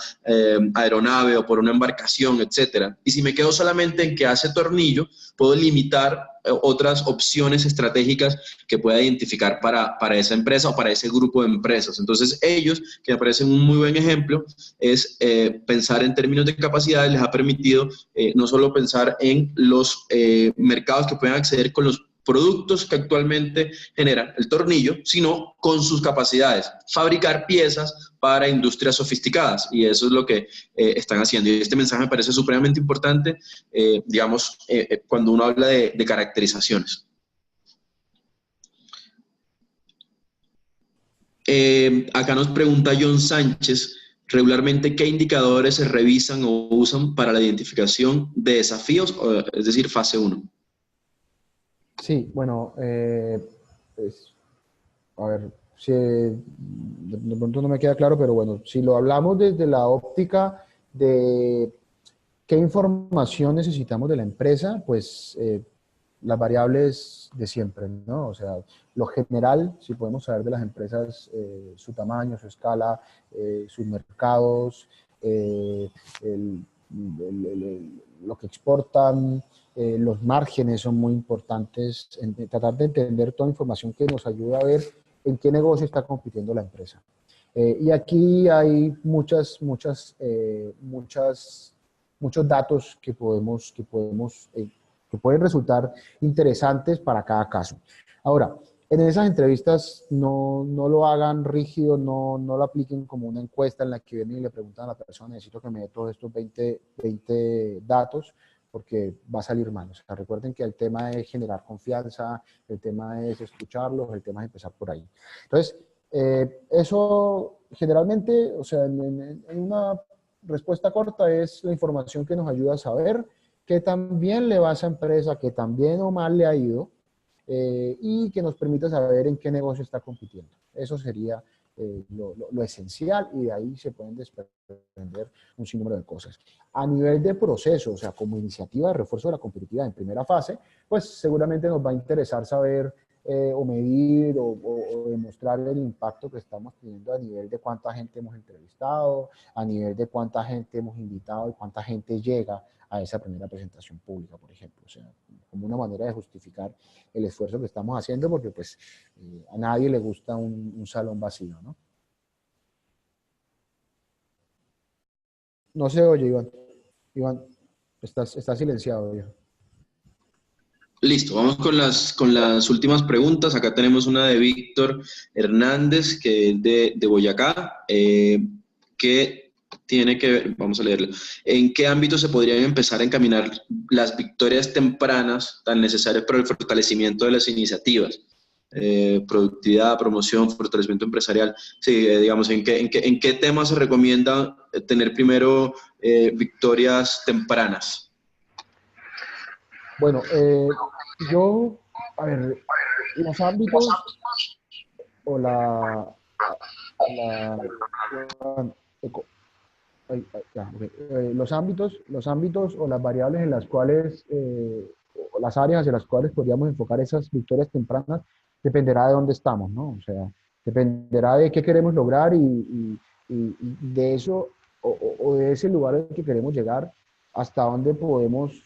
aeronave o por una embarcación, etcétera. Y si me quedo solamente en que hace tornillo, puedo limitar otras opciones estratégicas que pueda identificar para esa empresa o para ese grupo de empresas. Entonces ellos, que me parecen un muy buen ejemplo, es pensar en términos de capacidades, les ha permitido no solo pensar en los mercados que pueden acceder con los productos que actualmente generan el tornillo, sino con sus capacidades, fabricar piezas para industrias sofisticadas, y eso es lo que están haciendo. Y este mensaje me parece supremamente importante, digamos, cuando uno habla de caracterizaciones. Acá nos pregunta John Sánchez, regularmente, ¿qué indicadores se revisan o usan para la identificación de desafíos, es decir, fase 1? Sí, bueno, a ver, si de pronto no me queda claro, pero bueno, si lo hablamos desde la óptica de qué información necesitamos de la empresa, pues las variables de siempre, ¿no? O sea, lo general, si podemos saber de las empresas, su tamaño, su escala, sus mercados, lo que exportan, los márgenes son muy importantes, tratar de entender toda información que nos ayude a ver en qué negocio está compitiendo la empresa. Y aquí hay muchos datos que pueden resultar interesantes para cada caso. Ahora, en esas entrevistas no lo hagan rígido, no lo apliquen como una encuesta en la que vienen y le preguntan a la persona, necesito que me dé todos estos 20 datos, porque va a salir mal. O sea, recuerden que el tema es generar confianza, el tema es escucharlos, el tema es empezar por ahí. Entonces, eso generalmente, o sea, en una respuesta corta es la información que nos ayuda a saber qué tan bien le va a esa empresa, qué tan bien o mal le ha ido, y que nos permita saber en qué negocio está compitiendo. Eso sería lo esencial, y de ahí se pueden desprender un sinnúmero de cosas. A nivel de proceso, o sea, como iniciativa de refuerzo de la competitividad en primera fase, pues seguramente nos va a interesar saber o medir o demostrar el impacto que estamos teniendo a nivel de cuánta gente hemos entrevistado, a nivel de cuánta gente hemos invitado y cuánta gente llega a esa primera presentación pública, por ejemplo. O sea, como una manera de justificar el esfuerzo que estamos haciendo, porque pues a nadie le gusta un salón vacío, ¿no? No se oye, Iván. Iván, estás silenciado, viejo. Listo, vamos con las últimas preguntas. Acá tenemos una de Víctor Hernández, que es de Boyacá, que tiene que ver, vamos a leerlo. ¿En qué ámbito se podrían empezar a encaminar las victorias tempranas tan necesarias para el fortalecimiento de las iniciativas? Productividad, promoción, fortalecimiento empresarial. Sí, digamos, ¿en qué temas se recomienda tener primero victorias tempranas? Bueno, a ver, los ámbitos o la eco- ya, ok. Los ámbitos o las variables en las cuales, o las áreas hacia las cuales podríamos enfocar esas victorias tempranas, dependerá de dónde estamos, ¿no? O sea, dependerá de qué queremos lograr y de eso, o de ese lugar al que queremos llegar, hasta dónde podemos,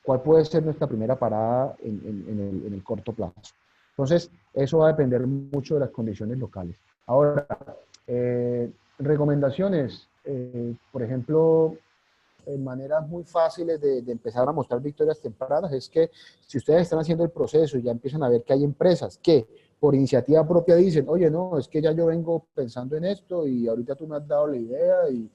cuál puede ser nuestra primera parada en el corto plazo. Entonces, eso va a depender mucho de las condiciones locales. Ahora, recomendaciones, por ejemplo, maneras muy fáciles de empezar a mostrar victorias tempranas es que si ustedes están haciendo el proceso y ya empiezan a ver que hay empresas que por iniciativa propia dicen, oye, no, es que ya yo vengo pensando en esto y ahorita tú me has dado la idea y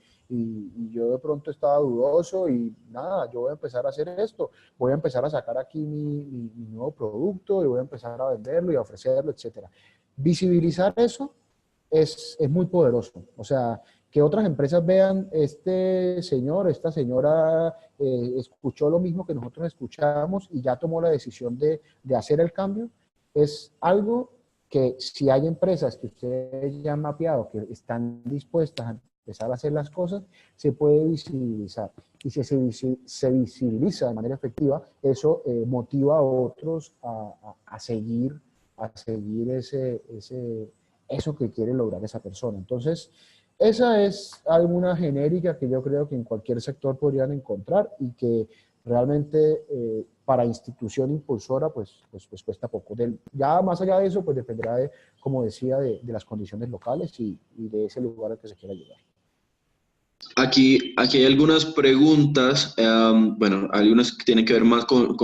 yo de pronto estaba dudoso y nada, yo voy a empezar a hacer esto, voy a empezar a sacar aquí mi nuevo producto y voy a empezar a venderlo y a ofrecerlo, etcétera. Visibilizar eso es muy poderoso. O sea, que otras empresas vean, este señor, esta señora escuchó lo mismo que nosotros escuchamos y ya tomó la decisión de hacer el cambio, es algo que si hay empresas que ustedes ya han mapeado, que están dispuestas a empezar a hacer las cosas, se puede visibilizar. Y si se visibiliza de manera efectiva, eso motiva a otros a seguir eso que quiere lograr esa persona. Entonces, esa es alguna genérica que yo creo que en cualquier sector podrían encontrar y que realmente para institución impulsora pues cuesta poco. Ya más allá de eso, pues dependerá de, como decía, de las condiciones locales y de ese lugar al que se quiera llegar. Aquí hay algunas preguntas, bueno, algunas que tienen que ver más con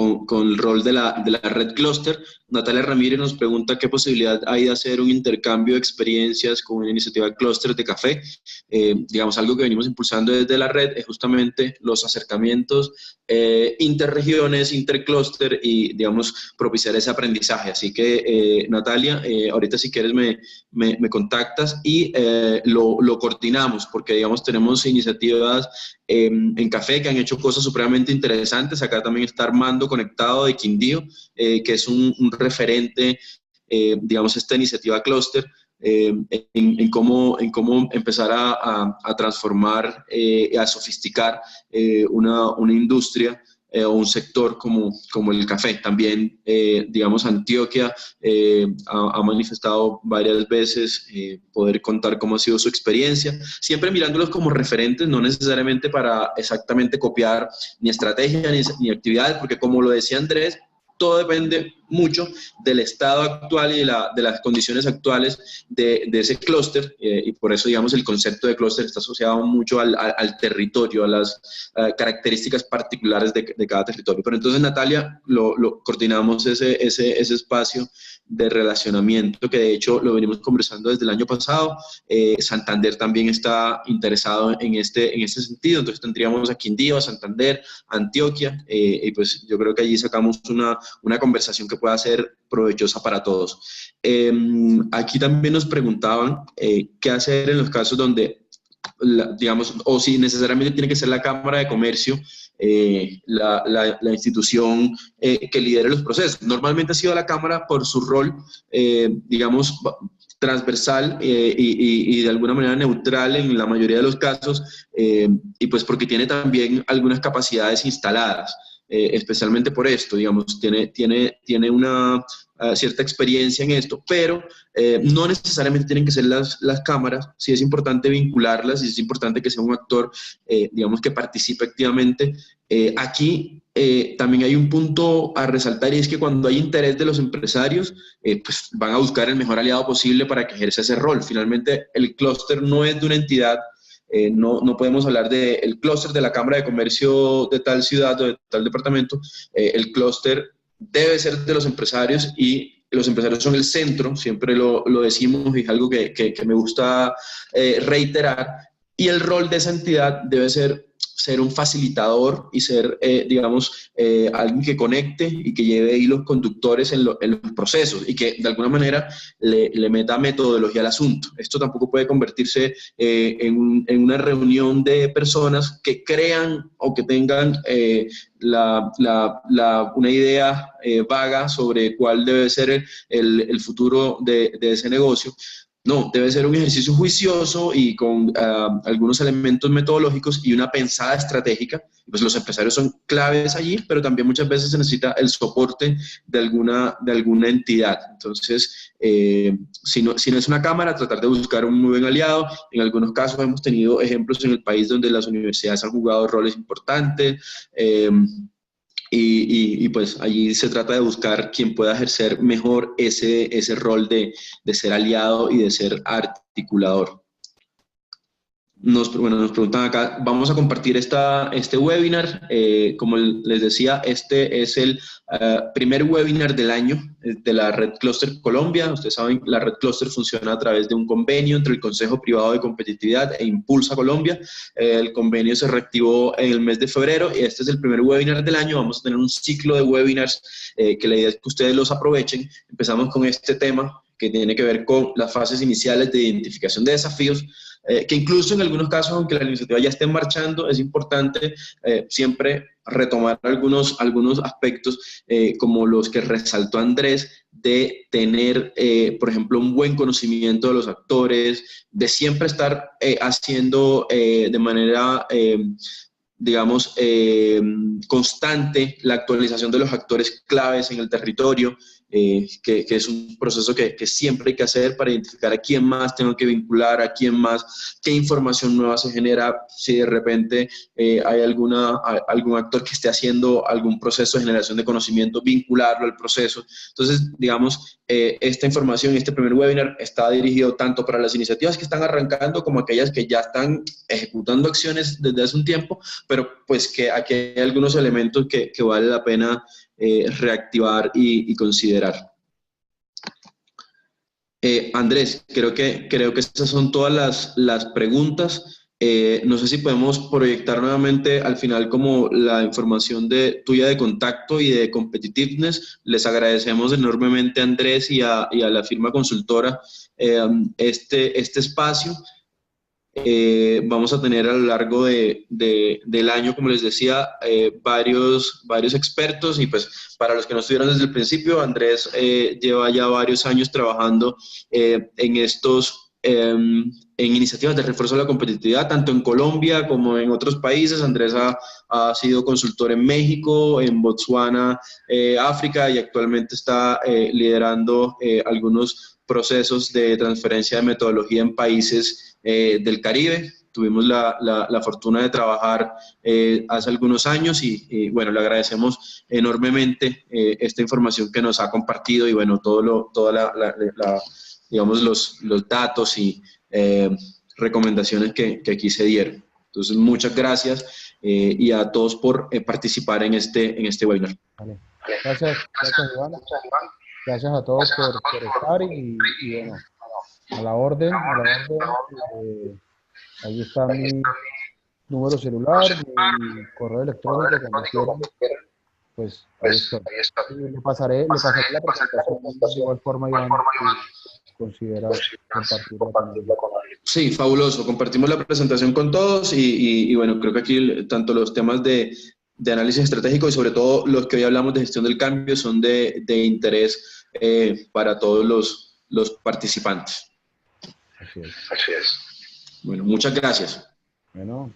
el rol de la red Cluster. Natalia Ramírez nos pregunta qué posibilidad hay de hacer un intercambio de experiencias con una iniciativa Cluster de café. Digamos, algo que venimos impulsando desde la red es justamente los acercamientos interregiones, intercluster y, digamos, propiciar ese aprendizaje. Así que, Natalia, ahorita si quieres me contactas y lo coordinamos, porque, digamos, tenemos iniciativas en café que han hecho cosas supremamente interesantes. Acá también está Armando Conectado de Quindío, que es un referente, digamos, esta iniciativa Cluster, en cómo empezar a transformar, a sofisticar una industria o un sector como el café. También, digamos, Antioquia ha manifestado varias veces poder contar cómo ha sido su experiencia, siempre mirándolos como referentes, no necesariamente para exactamente copiar ni estrategia ni actividades, porque como lo decía Andrés, todo depende mucho del estado actual y de las condiciones actuales de ese clúster, y por eso, digamos, el concepto de clúster está asociado mucho al territorio, a las características particulares de cada territorio. Pero entonces, Natalia, coordinamos ese espacio de relacionamiento, que de hecho lo venimos conversando desde el año pasado. Santander también está interesado en este sentido, entonces tendríamos a Quindío, a Santander, a Antioquia, y pues yo creo que allí sacamos una conversación que pueda ser provechosa para todos. Aquí también nos preguntaban qué hacer en los casos donde, digamos, o si necesariamente tiene que ser la Cámara de Comercio la institución que lidere los procesos. Normalmente ha sido la Cámara por su rol, digamos, transversal y de alguna manera neutral en la mayoría de los casos, y pues porque tiene también algunas capacidades instaladas. Especialmente por esto, digamos, tiene una cierta experiencia en esto, pero no necesariamente tienen que ser las cámaras. Sí es importante vincularlas y es importante que sea un actor, digamos, que participe activamente. Aquí también hay un punto a resaltar, y es que cuando hay interés de los empresarios, pues van a buscar el mejor aliado posible para que ejerza ese rol. Finalmente, el clúster no es de una entidad. No podemos hablar del clúster de la Cámara de Comercio de tal ciudad o de tal departamento. El clúster debe ser de los empresarios, y los empresarios son el centro, siempre lo decimos, y es algo que me gusta reiterar, y el rol de esa entidad debe ser un facilitador y ser, digamos, alguien que conecte y que lleve hilos conductores en los procesos, y que de alguna manera le meta metodología al asunto. Esto tampoco puede convertirse en una reunión de personas que crean o que tengan una idea vaga sobre cuál debe ser el futuro de ese negocio. No, debe ser un ejercicio juicioso y con algunos elementos metodológicos y una pensada estratégica. Pues los empresarios son claves allí, pero también muchas veces se necesita el soporte de alguna entidad. Entonces, si no es una cámara, tratar de buscar un muy buen aliado. En algunos casos hemos tenido ejemplos en el país donde las universidades han jugado roles importantes. Y pues allí se trata de buscar quien pueda ejercer mejor ese rol de ser aliado y de ser articulador. Nos preguntan acá, vamos a compartir este webinar. Como les decía, este es el primer webinar del año de la Red Clúster Colombia. Ustedes saben, la Red Clúster funciona a través de un convenio entre el Consejo Privado de Competitividad e Impulsa Colombia. El convenio se reactivó en el mes de febrero y este es el primer webinar del año. Vamos a tener un ciclo de webinars que la idea es que ustedes los aprovechen. Empezamos con este tema que tiene que ver con las fases iniciales de identificación de desafíos, que incluso en algunos casos, aunque la iniciativa ya esté marchando, es importante siempre retomar algunos aspectos como los que resaltó Andrés, de tener, por ejemplo, un buen conocimiento de los actores, de siempre estar haciendo de manera digamos, constante la actualización de los actores claves en el territorio, que es un proceso que siempre hay que hacer para identificar a quién más tengo que vincular, a quién más, qué información nueva se genera, si de repente hay algún actor que esté haciendo algún proceso de generación de conocimiento, vincularlo al proceso. Entonces, digamos, esta información, este primer webinar está dirigido tanto para las iniciativas que están arrancando como aquellas que ya están ejecutando acciones desde hace un tiempo, pero pues que aquí hay algunos elementos que vale la pena reactivar y considerar. Andrés, creo que estas son todas las preguntas. No sé si podemos proyectar nuevamente al final como la información tuya de contacto y de competitiveness. Les agradecemos enormemente a Andrés y a la firma consultora este espacio. Vamos a tener a lo largo del año, como les decía, varios expertos, y pues para los que no estuvieron desde el principio, Andrés lleva ya varios años trabajando en iniciativas de refuerzo de la competitividad, tanto en Colombia como en otros países. Andrés ha sido consultor en México, en Botsuana, África, y actualmente está liderando algunos procesos de transferencia de metodología en países del Caribe. tuvimos la fortuna de trabajar hace algunos años y, bueno, le agradecemos enormemente esta información que nos ha compartido y bueno, digamos los datos y recomendaciones que aquí se dieron. Entonces, muchas gracias y a todos por participar en este webinar. Vale. Gracias, Iván. Gracias a todos por estar y bueno, a la orden. Ahí está mi número celular, mi correo electrónico, cuando quieran, pues ahí estoy. Le pasaré la presentación de igual forma, Iván, si considera compartirla con alguien. Sí, fabuloso. Compartimos la presentación con todos y bueno, creo que aquí tanto los temas de análisis estratégico y sobre todo los que hoy hablamos de gestión del cambio son de interés para todos los participantes. Así es. Bueno, muchas gracias. Bueno,